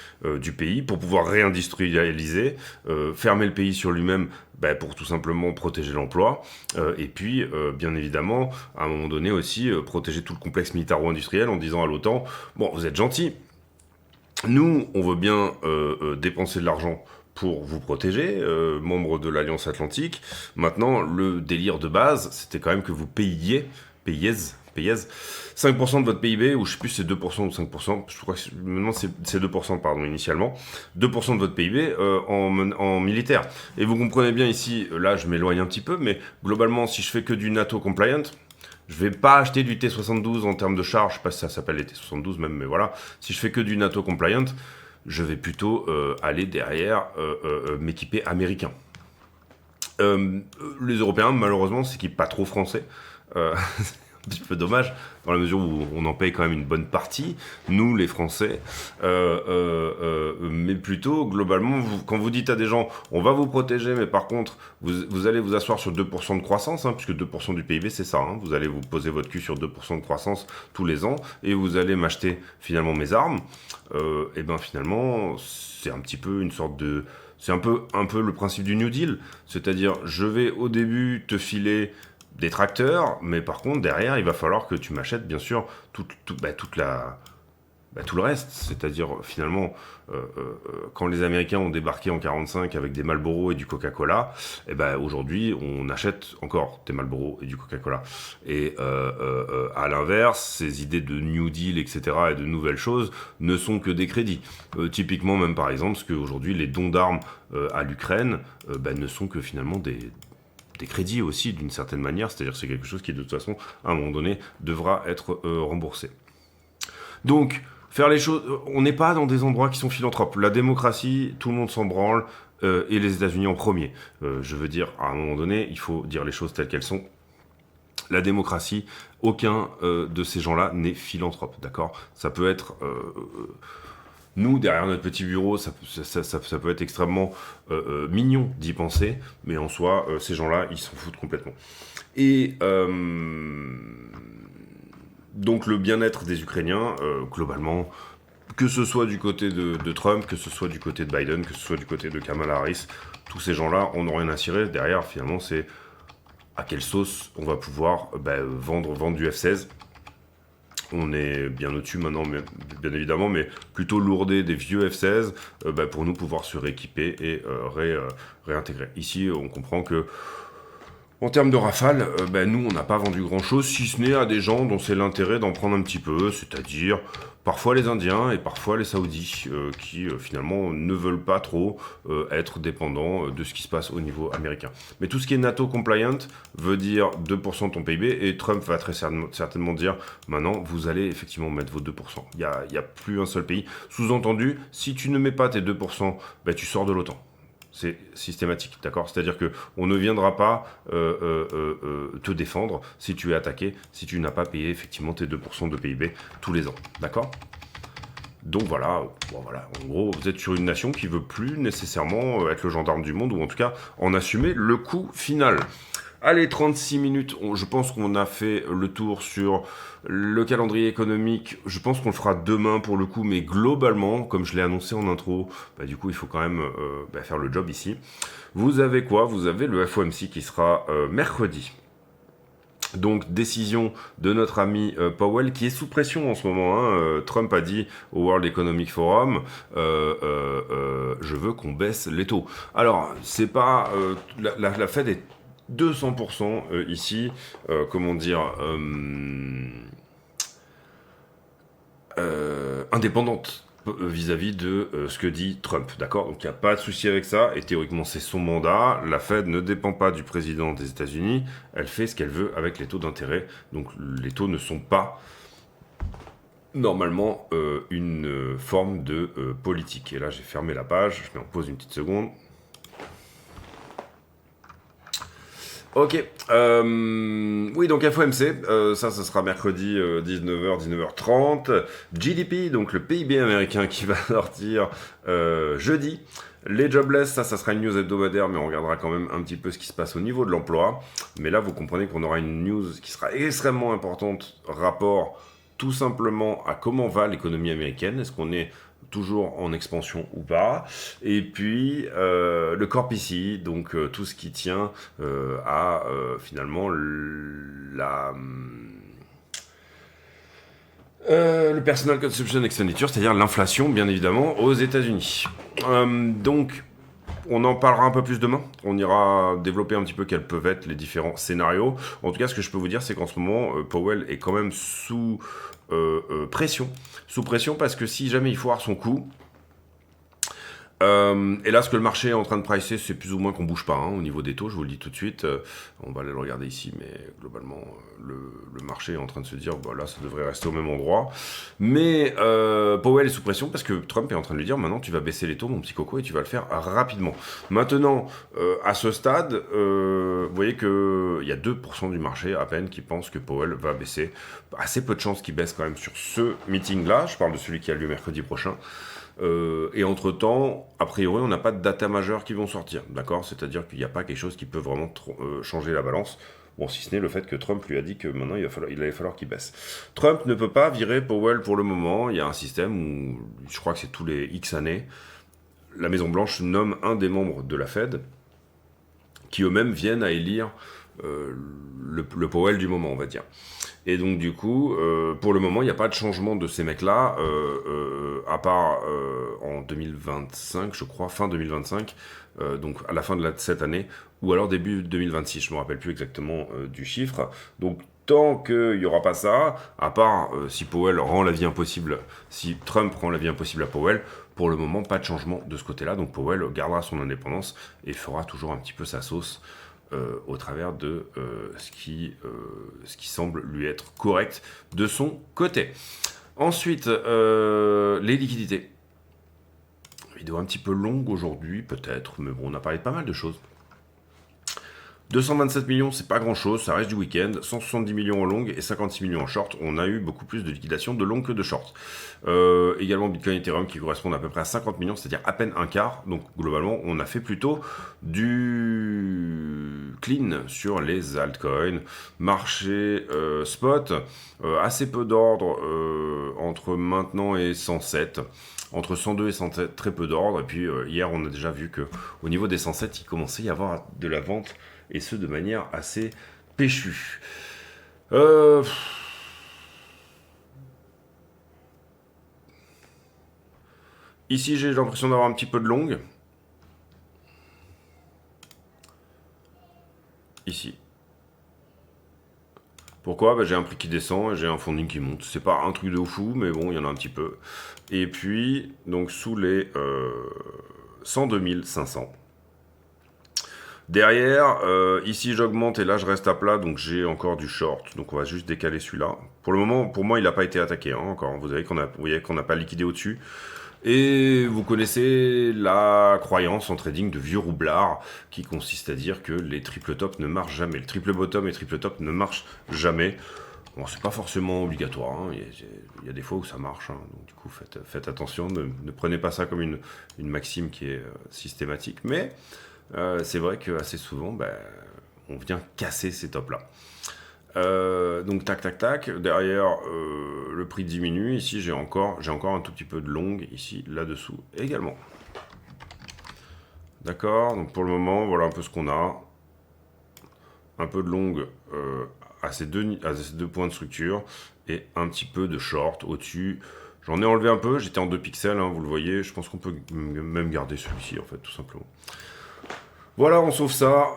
du pays, pour pouvoir réindustrialiser, fermer le pays sur lui-même pour tout simplement protéger l'emploi, et puis bien évidemment à un moment donné aussi protéger tout le complexe militaro-industriel en disant à l'OTAN, bon vous êtes gentils, nous on veut bien dépenser de l'argent pour vous protéger, membre de l'Alliance Atlantique. Maintenant, le délire de base, c'était quand même que vous payiez 5% de votre PIB, ou je sais plus si c'est 2% ou 5%, je crois que maintenant c'est 2%, pardon, initialement, 2% de votre PIB en militaire. Et vous comprenez bien ici, là je m'éloigne un petit peu, mais globalement, si je fais que du NATO compliant, je vais pas acheter du T72 en termes de charge, je sais pas si ça s'appelle les T72 même, mais voilà, si je fais que du NATO compliant, je vais plutôt aller derrière m'équiper américain. Les Européens, malheureusement, s'équipent pas trop français. un petit peu dommage, dans la mesure où on en paye quand même une bonne partie, nous les Français, mais plutôt globalement, quand vous dites à des gens, on va vous protéger, mais par contre, vous allez vous asseoir sur 2% de croissance, hein, puisque 2% du PIB c'est ça, hein, vous allez vous poser votre cul sur 2% de croissance tous les ans, et vous allez m'acheter finalement mes armes, et ben finalement, c'est un petit peu une sorte de... C'est un peu le principe du New Deal, c'est-à-dire je vais au début te filer des tracteurs, mais par contre derrière il va falloir que tu m'achètes bien sûr toute la, tout le reste, c'est-à-dire finalement quand les Américains ont débarqué en 45 avec des Marlboro et du Coca-Cola, et ben aujourd'hui on achète encore des Marlboro et du Coca-Cola. Et à l'inverse, ces idées de New Deal, etc. et de nouvelles choses ne sont que des crédits. Typiquement même par exemple, ce qu'aujourd'hui les dons d'armes à l'Ukraine ne sont que finalement des crédits aussi d'une certaine manière, c'est-à-dire c'est quelque chose qui de toute façon à un moment donné devra être remboursé. Donc faire les choses, on n'est pas dans des endroits qui sont philanthropes. La démocratie, tout le monde s'en branle, et les États-Unis en premier. Je veux dire, à un moment donné, il faut dire les choses telles qu'elles sont. La démocratie, aucun de ces gens-là n'est philanthrope, d'accord ? Ça peut être... nous, derrière notre petit bureau, ça peut être extrêmement mignon d'y penser, mais en soi, ces gens-là, ils s'en foutent complètement. Et donc le bien-être des Ukrainiens, globalement, que ce soit du côté de Trump, que ce soit du côté de Biden, que ce soit du côté de Kamala Harris, tous ces gens-là, on n'a rien à cirer. Derrière, finalement, c'est à quelle sauce on va pouvoir vendre du F-16. On est bien au-dessus maintenant, mais, bien évidemment, mais plutôt lourder des vieux F-16 pour nous pouvoir se rééquiper et réintégrer. Ici, on comprend que en termes de rafales, nous, on n'a pas vendu grand-chose, si ce n'est à des gens dont c'est l'intérêt d'en prendre un petit peu, c'est-à-dire parfois les Indiens et parfois les Saoudis, qui finalement ne veulent pas trop être dépendants de ce qui se passe au niveau américain. Mais tout ce qui est NATO compliant veut dire 2% de ton PIB, et Trump va très certainement dire, maintenant, vous allez effectivement mettre vos 2%. Il n'y a plus un seul pays. Sous-entendu, si tu ne mets pas tes 2%, tu sors de l'OTAN. C'est systématique, d'accord ? C'est-à-dire qu'on ne viendra pas te défendre si tu es attaqué, si tu n'as pas payé effectivement tes 2% de PIB tous les ans, d'accord ? Donc voilà, en gros, vous êtes sur une nation qui veut plus nécessairement être le gendarme du monde, ou en tout cas en assumer le coût final. Allez, 36 minutes, je pense qu'on a fait le tour sur le calendrier économique. Je pense qu'on le fera demain pour le coup, mais globalement, comme je l'ai annoncé en intro, du coup il faut quand même faire le job ici. Vous avez quoi ? Vous avez le FOMC qui sera mercredi. Donc décision de notre ami Powell, qui est sous pression en ce moment. Trump a dit au World Economic Forum, je veux qu'on baisse les taux. Alors, c'est pas... la Fed est 200% ici, indépendante vis-à-vis de ce que dit Trump, d'accord ? Donc il n'y a pas de souci avec ça, et théoriquement c'est son mandat. La Fed ne dépend pas du président des États-Unis, elle fait ce qu'elle veut avec les taux d'intérêt. Donc les taux ne sont pas normalement une forme de politique. Et là j'ai fermé la page, je mets en pause une petite seconde. Ok, oui, donc FOMC, ça sera mercredi 19h, 19h30. GDP, donc le PIB américain qui va sortir jeudi. Les jobless, ça sera une news hebdomadaire, mais on regardera quand même un petit peu ce qui se passe au niveau de l'emploi. Mais là, vous comprenez qu'on aura une news qui sera extrêmement importante, rapport tout simplement à comment va l'économie américaine. Est-ce qu'on est toujours en expansion ou pas, et puis le corps ici, donc tout ce qui tient à finalement le personal consumption expenditure, c'est-à-dire l'inflation bien évidemment aux États-Unis. Donc on en parlera un peu plus demain, on ira développer un petit peu quels peuvent être les différents scénarios. En tout cas, ce que je peux vous dire, c'est qu'en ce moment, Powell est quand même sous pression parce que si jamais il foire son coup, Et là, ce que le marché est en train de pricer, c'est plus ou moins qu'on bouge pas hein, au niveau des taux, je vous le dis tout de suite. On va aller le regarder ici, mais globalement, le marché est en train de se dire, bah, là, ça devrait rester au même endroit. Mais Powell est sous pression parce que Trump est en train de lui dire, maintenant, tu vas baisser les taux, mon petit coco, et tu vas le faire rapidement. Maintenant, à ce stade, vous voyez qu'il y a 2% du marché à peine qui pense que Powell va baisser. Assez peu de chances qu'il baisse quand même sur ce meeting-là. Je parle de celui qui a lieu mercredi prochain. Et entre-temps, a priori, on n'a pas de data majeures qui vont sortir, d'accord? C'est-à-dire qu'il n'y a pas quelque chose qui peut vraiment changer la balance. Bon, si ce n'est le fait que Trump lui a dit que maintenant, il allait falloir qu'il baisse. Trump ne peut pas virer Powell pour le moment. Il y a un système où, je crois que c'est tous les X années, la Maison-Blanche nomme un des membres de la Fed qui eux-mêmes viennent à élire le Powell du moment, on va dire. Et donc du coup, pour le moment, il n'y a pas de changement de ces mecs-là, à part en 2025, je crois, fin 2025, donc à la fin de cette année, ou alors début 2026, je ne me rappelle plus exactement du chiffre. Donc tant qu'il n'y aura pas ça, à part si Powell rend la vie impossible, si Trump rend la vie impossible à Powell, pour le moment, pas de changement de ce côté-là. Donc Powell gardera son indépendance et fera toujours un petit peu sa sauce au travers de ce qui semble lui être correct de son côté. Ensuite, les liquidités. Vidéo un petit peu longue aujourd'hui, peut-être, mais bon, on a parlé de pas mal de choses. 227 millions, c'est pas grand chose, ça reste du week-end. 170 millions en long et 56 millions en short. On a eu beaucoup plus de liquidation de long que de short. Également Bitcoin et Ethereum qui correspondent à peu près à 50 millions, c'est-à-dire à peine un quart. Donc globalement, on a fait plutôt du clean sur les altcoins. Marché spot, assez peu d'ordre entre maintenant et 107. Entre 102 et 107, très peu d'ordre. Et puis hier, on a déjà vu que au niveau des 107, il commençait à y avoir de la vente, et ce de manière assez péchue. Ici, j'ai l'impression d'avoir un petit peu de long. Ici. Pourquoi? Bah, j'ai un prix qui descend et j'ai un funding qui monte. C'est pas un truc de fou, mais bon, il y en a un petit peu. Et puis, donc sous les 102 500. Derrière, ici j'augmente et là je reste à plat, donc j'ai encore du short. Donc on va juste décaler celui-là. Pour le moment, pour moi, il n'a pas été attaqué hein, encore. Vous voyez qu'on n'a pas liquidé au-dessus. Et vous connaissez la croyance en trading de vieux roublards qui consiste à dire que les triple top ne marchent jamais. Le triple bottom et triple top ne marchent jamais. Bon, c'est pas forcément obligatoire. Hein. Il y a des fois où ça marche. Hein. Donc du coup, faites attention. Ne prenez pas ça comme une maxime qui est systématique. Mais c'est vrai qu'assez souvent, on vient casser ces tops-là. Donc tac tac tac, derrière le prix diminue, ici j'ai encore un tout petit peu de long, ici là-dessous également. D'accord, donc pour le moment voilà un peu ce qu'on a. Un peu de long à ces deux points de structure et un petit peu de short au-dessus. J'en ai enlevé un peu, j'étais en 2 pixels, hein, vous le voyez, je pense qu'on peut même garder celui-ci en fait tout simplement. Voilà, on sauve ça,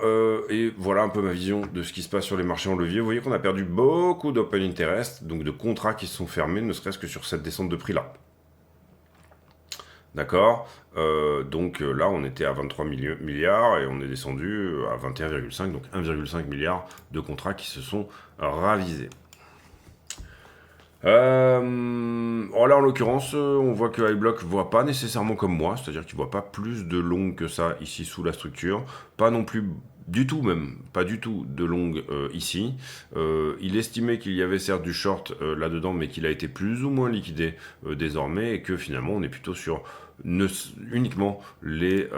et voilà un peu ma vision de ce qui se passe sur les marchés en levier. Vous voyez qu'on a perdu beaucoup d'open interest, donc de contrats qui se sont fermés, ne serait-ce que sur cette descente de prix-là. D'accord, donc là on était à 23 milliards et on est descendu à 21,5, donc 1,5 milliard de contrats qui se sont ravisés. Là en l'occurrence, on voit que iBlock voit pas nécessairement comme moi, c'est-à-dire qu'il voit pas plus de long que ça ici sous la structure, pas non plus du tout même, pas du tout de long ici. Il estimait qu'il y avait certes du short là-dedans, mais qu'il a été plus ou moins liquidé désormais et que finalement on est plutôt sur uniquement les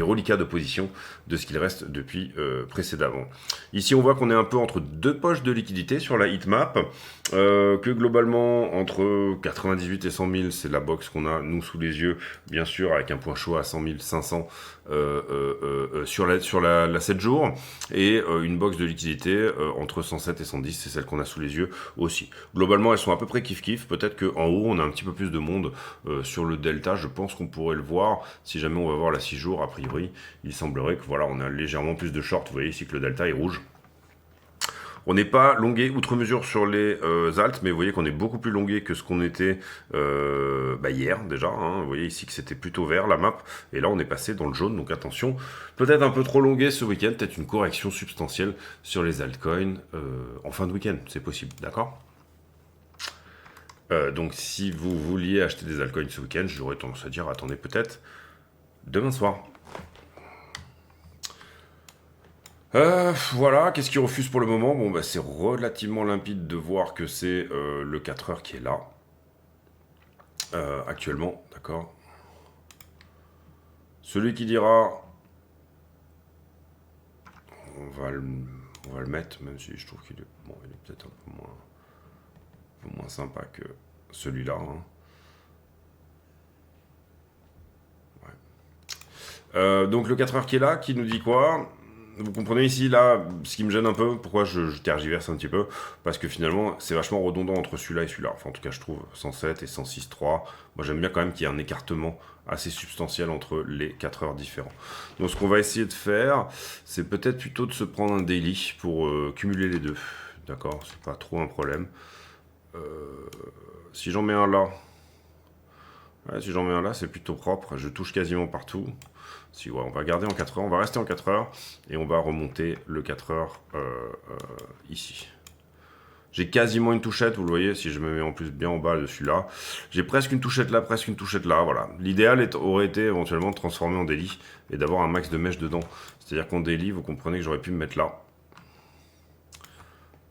reliquats de position de ce qu'il reste depuis précédemment. Ici, on voit qu'on est un peu entre deux poches de liquidité sur la heatmap, que globalement, entre 98 et 100 000, c'est la box qu'on a, nous, sous les yeux, bien sûr, avec un point chaud à 100 500 sur la 7 jours, et une box de liquidité entre 107 et 110, c'est celle qu'on a sous les yeux aussi. Globalement, elles sont à peu près kiff-kiff, peut-être qu'en haut, on a un petit peu plus de monde sur le delta, je pense qu'on pourrait le voir, si jamais on va voir la 6 jours, a priori, il semblerait que voilà, on a légèrement plus de short, vous voyez ici que le delta est rouge. On n'est pas longué outre mesure sur les alts, mais vous voyez qu'on est beaucoup plus longué que ce qu'on était hier déjà. Hein. Vous voyez ici que c'était plutôt vert la map, et là on est passé dans le jaune, donc attention. Peut-être un peu trop longué ce week-end, peut-être une correction substantielle sur les altcoins en fin de week-end, c'est possible, d'accord? Donc si vous vouliez acheter des altcoins ce week-end, j'aurais tendance à dire attendez peut-être demain soir. Voilà, qu'est-ce qui refuse pour le moment? Bon, bah, c'est relativement limpide de voir que c'est le 4 heures qui est là. Actuellement, d'accord. Celui qui dira... On va le mettre, même si je trouve qu'il est... Bon, il est peut-être un peu moins sympa que celui-là. Hein. Ouais. Donc le 4 heures qui est là, qui nous dit quoi? Vous comprenez ici, là, ce qui me gêne un peu, pourquoi je tergiverse un petit peu, parce que finalement, c'est vachement redondant entre celui-là et celui-là. Enfin, en tout cas, je trouve 107 et 106.3. Moi, j'aime bien quand même qu'il y ait un écartement assez substantiel entre les 4 heures différents. Donc, ce qu'on va essayer de faire, c'est peut-être plutôt de se prendre un daily pour cumuler les deux. D'accord? C'est pas trop un problème. Si j'en mets un là, ouais, si j'en mets un là, c'est plutôt propre. Je touche quasiment partout. Si, ouais, on va garder en 4 heures, on va rester en 4 heures et on va remonter le 4 heures ici. J'ai quasiment une touchette, vous le voyez, si je me mets en plus bien en bas de celui-là. J'ai presque une touchette là, presque une touchette là, voilà. L'idéal aurait été éventuellement de transformer en daily et d'avoir un max de mèches dedans. C'est-à-dire qu'en daily, vous comprenez que j'aurais pu me mettre là.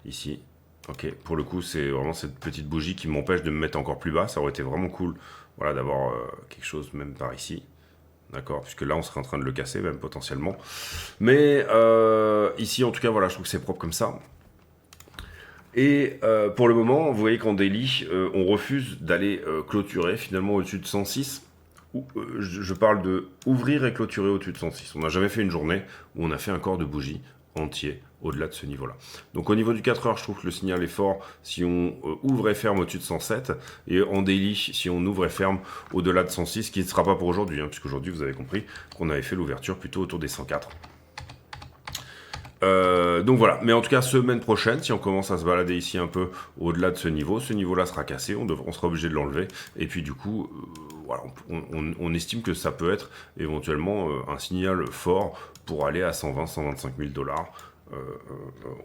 Ici. Ok, pour le coup, c'est vraiment cette petite bougie qui m'empêche de me mettre encore plus bas. Ça aurait été vraiment cool, voilà, d'avoir quelque chose même par ici. D'accord, puisque là on serait en train de le casser même potentiellement. Mais ici en tout cas voilà, je trouve que c'est propre comme ça. Et pour le moment, vous voyez qu'en daily, on refuse d'aller clôturer finalement au-dessus de 106. Je parle de ouvrir et clôturer au-dessus de 106. On n'a jamais fait une journée où on a fait un corps de bougie entier au-delà de ce niveau-là. Donc au niveau du 4 heures, je trouve que le signal est fort si on ouvre et ferme au-dessus de 107, et en daily, si on ouvre et ferme au-delà de 106, ce qui ne sera pas pour aujourd'hui, hein, puisqu'aujourd'hui, vous avez compris qu'on avait fait l'ouverture plutôt autour des 104. Donc voilà, mais en tout cas, semaine prochaine, si on commence à se balader ici un peu au-delà de ce niveau-là sera cassé, on sera obligé de l'enlever, et puis du coup, voilà, on estime que ça peut être éventuellement un signal fort pour aller à 120-125 000 $.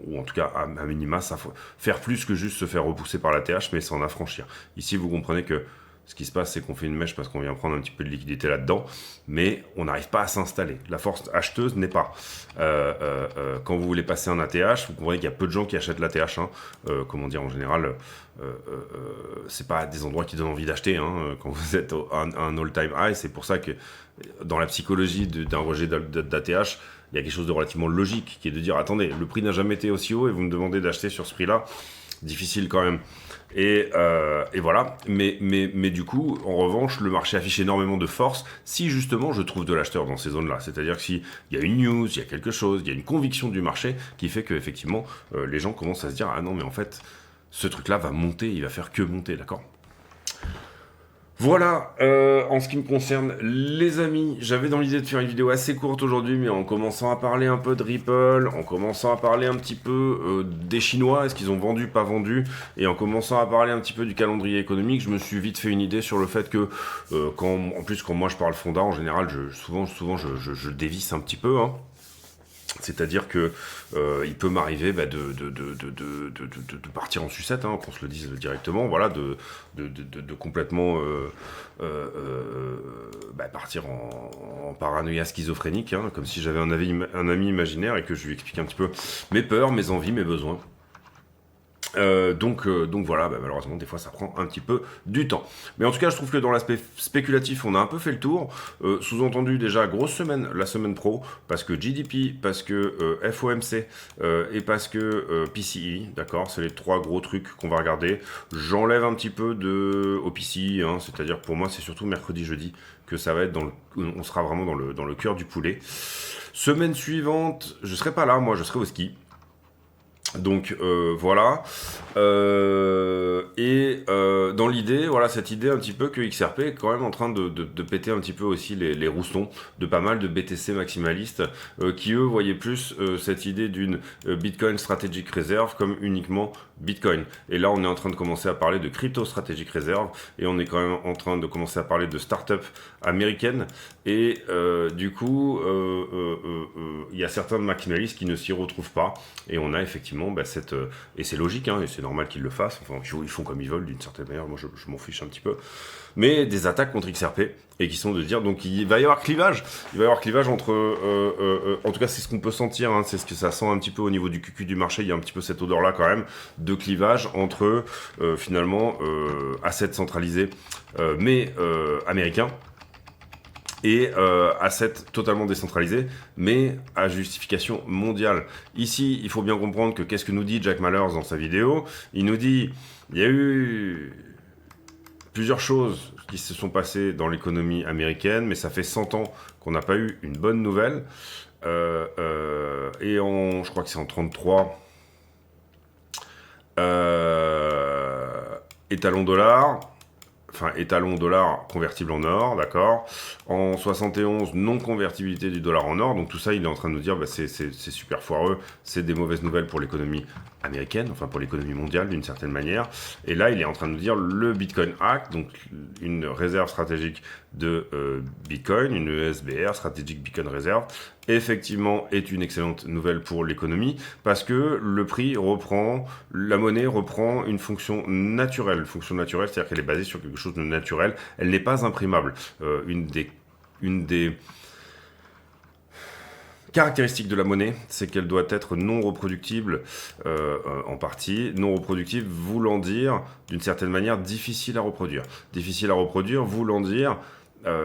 Ou en tout cas à minima ça faut faire plus que juste se faire repousser par la TH, mais s'en affranchir. Ici vous comprenez que ce qui se passe c'est qu'on fait une mèche parce qu'on vient prendre un petit peu de liquidité là-dedans, mais on n'arrive pas à s'installer. La force acheteuse n'est pas. Quand vous voulez passer en ATH, vous comprenez qu'il y a peu de gens qui achètent l'ATH. Hein. Comment dire, en général, c'est pas des endroits qui donnent envie d'acheter hein, quand vous êtes à un all-time high. C'est pour ça que dans la psychologie d'un rejet d'ATH, il y a quelque chose de relativement logique qui est de dire attendez, le prix n'a jamais été aussi haut et vous me demandez d'acheter sur ce prix-là, difficile quand même. Et voilà, mais du coup, en revanche, le marché affiche énormément de force si justement je trouve de l'acheteur dans ces zones-là. C'est-à-dire que s'il y a une news, il y a quelque chose, il y a une conviction du marché qui fait qu'effectivement, les gens commencent à se dire ah non, mais en fait, ce truc-là va monter, il va faire que monter, d'accord ? Voilà, en ce qui me concerne, les amis, j'avais dans l'idée de faire une vidéo assez courte aujourd'hui, mais en commençant à parler un peu de Ripple, en commençant à parler un petit peu des Chinois, est-ce qu'ils ont vendu, pas vendu, et en commençant à parler un petit peu du calendrier économique, je me suis vite fait une idée sur le fait que, quand moi je parle fonda, en général, souvent je dévisse un petit peu, hein. C'est-à-dire que il peut m'arriver de partir en sucette, hein, qu'on se le dise directement, voilà, de complètement partir en paranoïa schizophrénique, hein, comme si j'avais un ami imaginaire et que je lui explique un petit peu mes peurs, mes envies, mes besoins. Donc voilà, malheureusement des fois ça prend un petit peu du temps. Mais en tout cas je trouve que dans l'aspect spéculatif on a un peu fait le tour. Sous-entendu déjà grosse semaine, la semaine pro, parce que GDP, parce que FOMC et parce que PCE, d'accord, c'est les trois gros trucs qu'on va regarder. J'enlève un petit peu au PCE, hein, c'est-à-dire pour moi c'est surtout mercredi, jeudi que ça va être on sera vraiment dans le cœur du poulet. Semaine suivante, je serai pas là, moi je serai au ski. Donc voilà. Dans l'idée, voilà, cette idée un petit peu que XRP est quand même en train de péter un petit peu aussi les roustons de pas mal de BTC maximalistes qui eux voyaient plus cette idée d'une Bitcoin Strategic Reserve comme uniquement Bitcoin. Et là on est en train de commencer à parler de Crypto Strategic Reserve et on est quand même en train de commencer à parler de start-up américaines et du coup il y a certains maximalistes qui ne s'y retrouvent pas et on a effectivement cette et c'est logique hein, et c'est normal qu'ils le fassent, enfin ils font comme ils veulent d'une certaine manière, moi je m'en fiche un petit peu, mais des attaques contre XRP et qui sont de dire donc il va y avoir clivage, entre en tout cas c'est ce qu'on peut sentir hein, c'est ce que ça sent un petit peu au niveau du QQ du marché, il y a un petit peu cette odeur là quand même de clivage entre finalement assets centralisés mais américains et assets totalement décentralisés, mais à justification mondiale. Ici, il faut bien comprendre que qu'est-ce que nous dit Jack Mallers dans sa vidéo. Il nous dit, il y a eu plusieurs choses qui se sont passées dans l'économie américaine, mais ça fait 100 ans qu'on n'a pas eu une bonne nouvelle. Je crois que c'est en 33, étalon dollar, enfin étalon dollar convertible en or, d'accord. En 71, non-convertibilité du dollar en or. Donc tout ça, il est en train de nous dire, c'est super foireux, c'est des mauvaises nouvelles pour l'économie américaine, enfin pour l'économie mondiale d'une certaine manière. Et là, il est en train de nous dire le Bitcoin Act, donc une réserve stratégique de Bitcoin, une ESBR, Strategic Bitcoin Reserve, effectivement est une excellente nouvelle pour l'économie parce que le prix reprend, la monnaie reprend une fonction naturelle. Fonction naturelle, c'est-à-dire qu'elle est basée sur quelque chose de naturel. Elle n'est pas imprimable. Une des caractéristique de la monnaie, c'est qu'elle doit être non reproductible en partie. Non reproductible voulant dire, d'une certaine manière, difficile à reproduire. Difficile à reproduire voulant dire,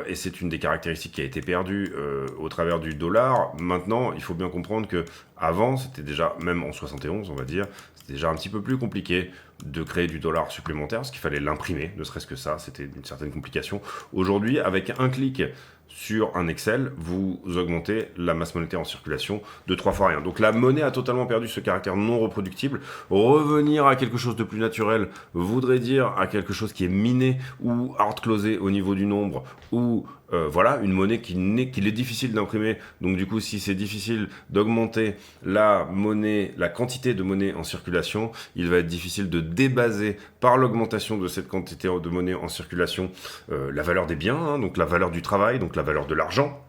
et c'est une des caractéristiques qui a été perdue au travers du dollar. Maintenant, il faut bien comprendre que avant, c'était déjà, même en 71, on va dire, c'était déjà un petit peu plus compliqué de créer du dollar supplémentaire, parce qu'il fallait l'imprimer, ne serait-ce que ça, c'était une certaine complication. Aujourd'hui, avec un clic sur un Excel, vous augmentez la masse monétaire en circulation de 3 fois rien. Donc la monnaie a totalement perdu ce caractère non reproductible. Revenir à quelque chose de plus naturel voudrait dire à quelque chose qui est miné ou hard closé au niveau du nombre ou voilà, une monnaie qu'il est difficile d'imprimer. Donc du coup, si c'est difficile d'augmenter la monnaie, la quantité de monnaie en circulation, il va être difficile de débaser par l'augmentation de cette quantité de monnaie en circulation la valeur des biens, hein, donc la valeur du travail, donc la valeur de l'argent.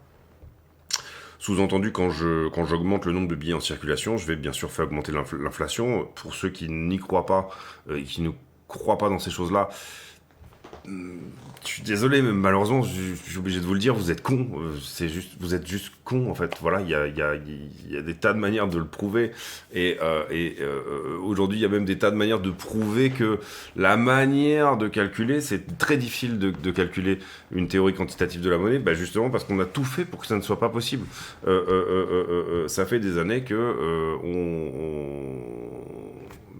Sous-entendu, quand j'augmente le nombre de billets en circulation, je vais bien sûr faire augmenter l'inflation. Pour ceux qui n'y croient pas et qui ne croient pas dans ces choses-là, je suis désolé, mais malheureusement, je suis obligé de vous le dire, vous êtes con. Vous êtes juste con en fait. Voilà, il y a des tas de manières de le prouver. Et aujourd'hui, il y a même des tas de manières de prouver que la manière de calculer, c'est très difficile de calculer une théorie quantitative de la monnaie, justement parce qu'on a tout fait pour que ça ne soit pas possible. Ça fait des années que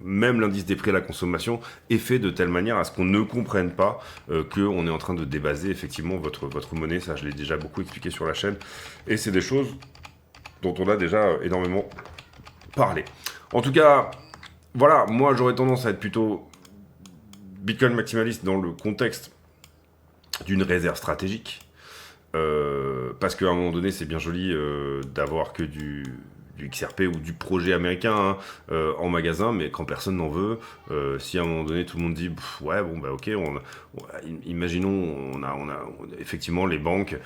même l'indice des prix à la consommation est fait de telle manière à ce qu'on ne comprenne pas qu'on est en train de débaser effectivement votre monnaie. Ça, je l'ai déjà beaucoup expliqué sur la chaîne. Et c'est des choses dont on a déjà énormément parlé. En tout cas, voilà, moi j'aurais tendance à être plutôt Bitcoin maximaliste dans le contexte d'une réserve stratégique. Parce qu'à un moment donné, c'est bien joli d'avoir que du XRP ou du projet américain en magasin, mais quand personne n'en veut, si à un moment donné tout le monde dit ouais bon ok, imaginons on a effectivement les banques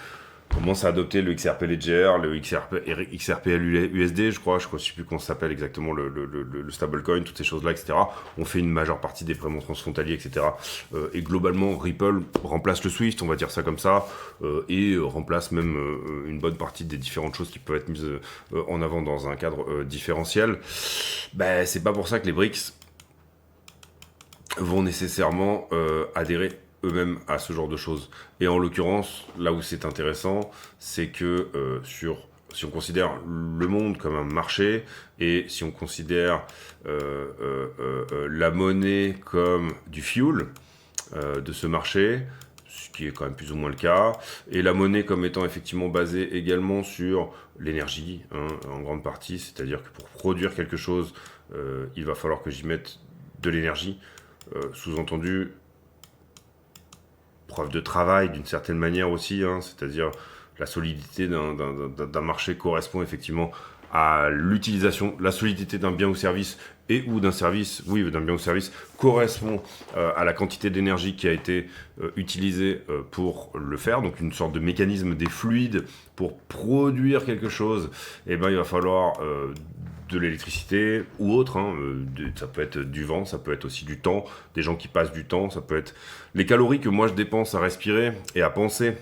commencent à adopter le XRP Ledger, le XRP USD, je sais plus comment ça s'appelle exactement, le stablecoin, toutes ces choses-là, etc. On fait une majeure partie des paiements transfrontaliers, etc. Et globalement, Ripple remplace le Swift, on va dire ça comme ça, et remplace même une bonne partie des différentes choses qui peuvent être mises en avant dans un cadre différentiel. C'est pas pour ça que les BRICS vont nécessairement adhérer eux-mêmes à ce genre de choses. Et en l'occurrence, là où c'est intéressant, c'est que si on considère le monde comme un marché, et si on considère la monnaie comme du fuel de ce marché, ce qui est quand même plus ou moins le cas, et la monnaie comme étant effectivement basée également sur l'énergie, hein, en grande partie, c'est-à-dire que pour produire quelque chose, il va falloir que j'y mette de l'énergie, sous-entendu preuve de travail d'une certaine manière aussi, hein, c'est-à-dire la solidité d'un marché correspond effectivement à l'utilisation, la solidité d'un bien ou service et ou d'un service, oui, d'un bien ou service, correspond à la quantité d'énergie qui a été utilisée pour le faire, donc une sorte de mécanisme des fluides pour produire quelque chose, et ben il va falloir de l'électricité ou autre, hein, ça peut être du vent, ça peut être aussi du temps, des gens qui passent du temps, ça peut être les calories que moi je dépense à respirer et à penser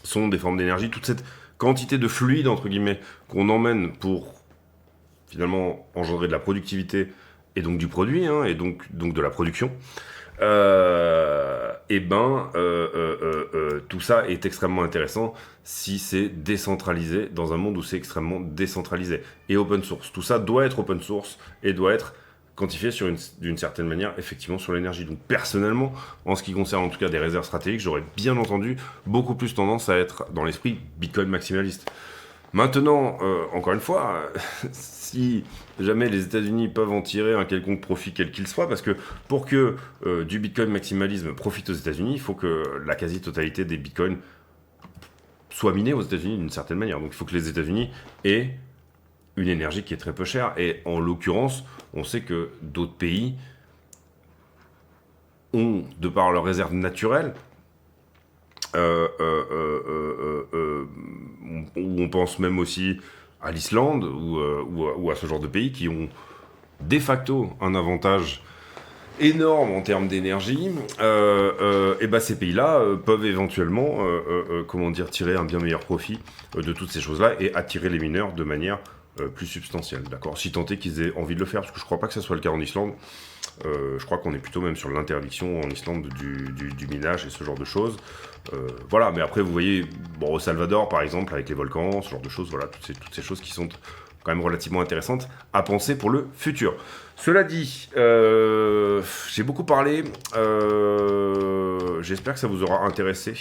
sont des formes d'énergie, toute cette quantité de fluide entre guillemets qu'on emmène pour finalement engendrer de la productivité et donc du produit, hein, et donc de la production. Tout ça est extrêmement intéressant si c'est décentralisé dans un monde où c'est extrêmement décentralisé et open source. Tout ça doit être open source et doit être quantifié d'une certaine manière effectivement sur l'énergie. Donc personnellement, en ce qui concerne en tout cas des réserves stratégiques, j'aurais bien entendu beaucoup plus tendance à être dans l'esprit Bitcoin maximaliste. Maintenant, encore une fois, si jamais les États-Unis peuvent en tirer un quelconque profit, quel qu'il soit, parce que pour que du Bitcoin maximalisme profite aux États-Unis, il faut que la quasi-totalité des Bitcoins soit minée aux États-Unis d'une certaine manière. Donc il faut que les États-Unis aient une énergie qui est très peu chère. Et en l'occurrence, on sait que d'autres pays ont, de par leurs réserves naturelles, où on pense même aussi à l'Islande ou à ce genre de pays qui ont de facto un avantage énorme en termes d'énergie, et bah ces pays-là peuvent éventuellement tirer un bien meilleur profit de toutes ces choses-là et attirer les mineurs de manière plus substantielle, d'accord, si tant est qu'ils aient envie de le faire, parce que je crois pas que ça soit le cas en Islande. Je crois qu'on est plutôt même sur l'interdiction en Islande du minage et ce genre de choses. Voilà, mais après vous voyez, bon, au Salvador par exemple, avec les volcans, ce genre de choses, voilà, toutes ces choses qui sont quand même relativement intéressantes à penser pour le futur. Cela dit, j'ai beaucoup parlé, j'espère que ça vous aura intéressé,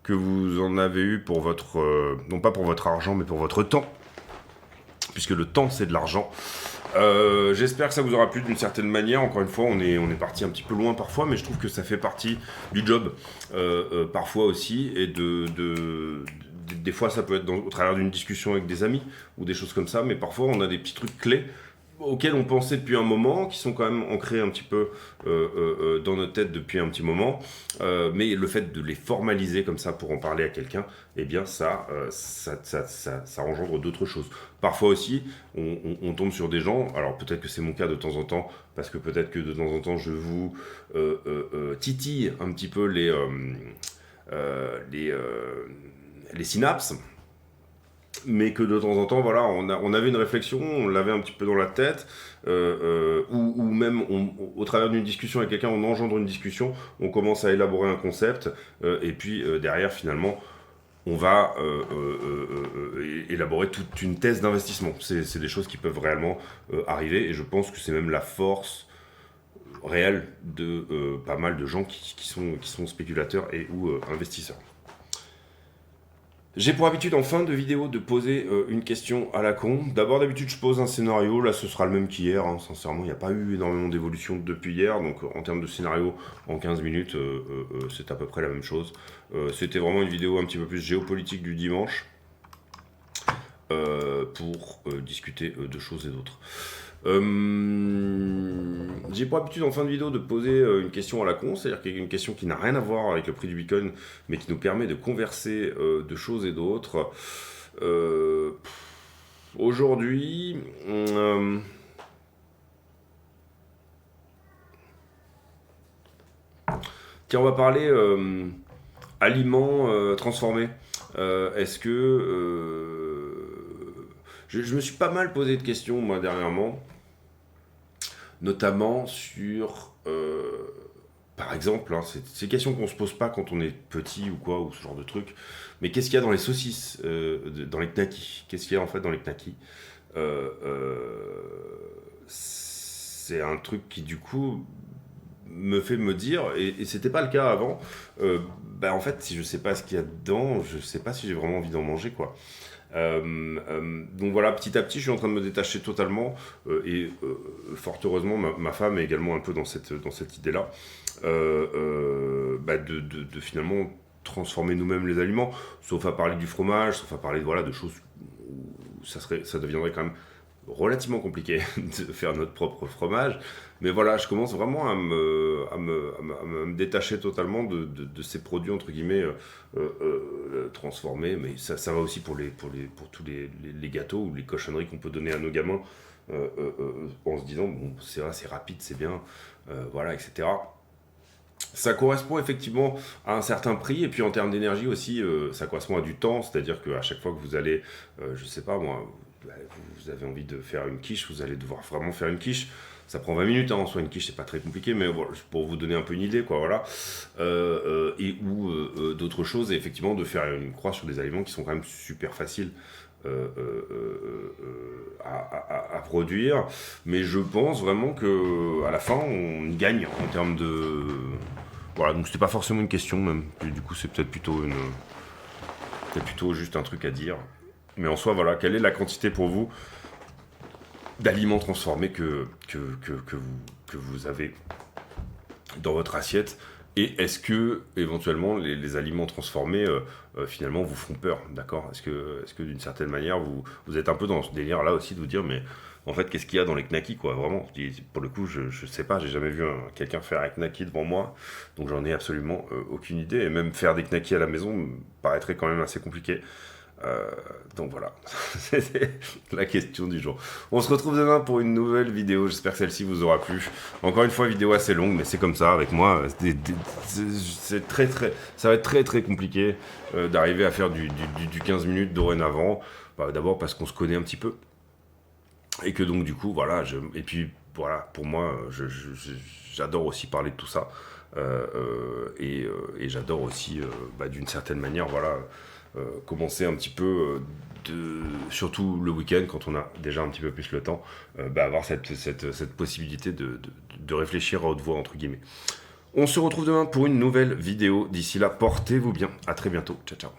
que vous en avez eu pour votre, non pas pour votre argent, mais pour votre temps, puisque le temps c'est de l'argent. J'espère que ça vous aura plu d'une certaine manière. Encore une fois, on est parti un petit peu loin parfois, mais je trouve que ça fait partie du job parfois aussi. Et des fois, ça peut être au travers d'une discussion avec des amis ou des choses comme ça, mais parfois on a des petits trucs clés auxquels on pensait depuis un moment, qui sont quand même ancrés un petit peu dans notre tête depuis un petit moment, mais le fait de les formaliser comme ça pour en parler à quelqu'un, eh bien ça engendre d'autres choses. Parfois aussi, on tombe sur des gens, alors peut-être que c'est mon cas de temps en temps, parce que peut-être que de temps en temps je vous titille un petit peu les synapses, mais que de temps en temps, voilà, on avait une réflexion, on l'avait un petit peu dans la tête, ou même au travers d'une discussion avec quelqu'un, on engendre une discussion, on commence à élaborer un concept, et puis derrière, finalement, on va élaborer toute une thèse d'investissement. C'est des choses qui peuvent réellement arriver, et je pense que c'est même la force réelle de pas mal de gens qui sont spéculateurs et ou investisseurs. J'ai pour habitude en fin de vidéo de poser une question à la con. D'abord, d'habitude, je pose un scénario. Là, ce sera le même qu'hier. Hein. Sincèrement, il n'y a pas eu énormément d'évolution depuis hier. Donc, en termes de scénario, en 15 minutes, c'est à peu près la même chose. C'était vraiment une vidéo un petit peu plus géopolitique du dimanche pour discuter de choses et d'autres. J'ai pour habitude en fin de vidéo de poser une question à la con, c'est-à-dire une question qui n'a rien à voir avec le prix du Bitcoin, mais qui nous permet de converser de choses et d'autres. Aujourd'hui, tiens, on va parler aliments transformés. Est-ce que je me suis pas mal posé de questions moi dernièrement, notamment sur, par exemple, hein, c'est des questions qu'on se pose pas quand on est petit ou quoi, ou ce genre de truc, mais qu'est-ce qu'il y a dans les saucisses, dans les knackis? Qu'est-ce qu'il y a en fait dans les knackis? C'est un truc qui du coup me fait me dire, et c'était pas le cas avant, en fait, si je sais pas ce qu'il y a dedans, je sais pas si j'ai vraiment envie d'en manger, quoi. Donc voilà, petit à petit, je suis en train de me détacher totalement, fort heureusement, ma femme est également un peu dans cette idée-là, de finalement transformer nous-mêmes les aliments, sauf à parler du fromage, sauf à parler voilà, de choses où ça deviendrait quand même relativement compliqué de faire notre propre fromage, mais voilà, je commence vraiment à me détacher totalement de ces produits entre guillemets transformés, mais ça va aussi pour tous les gâteaux ou les cochonneries qu'on peut donner à nos gamins en se disant bon c'est vrai, c'est rapide, c'est bien, voilà, etc. Ça correspond effectivement à un certain prix, et puis en termes d'énergie aussi, ça correspond à du temps, c'est-à-dire qu'à chaque fois que vous allez, je sais pas moi, vous avez envie de faire une quiche, vous allez devoir vraiment faire une quiche. Ça prend 20 minutes, hein, en soi une quiche c'est pas très compliqué, mais voilà, pour vous donner un peu une idée, quoi, voilà. D'autres choses, et effectivement de faire une croix sur des aliments qui sont quand même super faciles à produire, mais je pense vraiment que à la fin on gagne en termes de... Voilà, donc c'était pas forcément une question même, du coup c'est peut-être plutôt juste un truc à dire. Mais en soi, voilà, quelle est la quantité pour vous d'aliments transformés que vous avez dans votre assiette? Et est-ce que, éventuellement, les aliments transformés, finalement, vous font peur, d'accord? Est-ce que d'une certaine manière, vous êtes un peu dans ce délire-là aussi de vous dire, mais en fait, qu'est-ce qu'il y a dans les knackis, quoi, vraiment? Pour le coup, je sais pas, j'ai jamais vu quelqu'un faire un knacki devant moi, donc j'en ai absolument aucune idée. Et même faire des knackis à la maison me paraîtrait quand même assez compliqué. Donc voilà, c'était la question du jour. On se retrouve demain pour une nouvelle vidéo. J'espère que celle-ci vous aura plu. Encore une fois, vidéo assez longue, mais c'est comme ça avec moi. C'est ça va être très très compliqué d'arriver à faire du 15 minutes dorénavant. D'abord parce qu'on se connaît un petit peu. Et que donc du coup, voilà. Et puis voilà, pour moi, j'adore aussi parler de tout ça. Et j'adore aussi, d'une certaine manière, voilà. Commencer un petit peu, surtout le week-end, quand on a déjà un petit peu plus le temps, avoir cette possibilité de réfléchir à haute voix, entre guillemets. On se retrouve demain pour une nouvelle vidéo. D'ici là, portez-vous bien. À très bientôt. Ciao, ciao.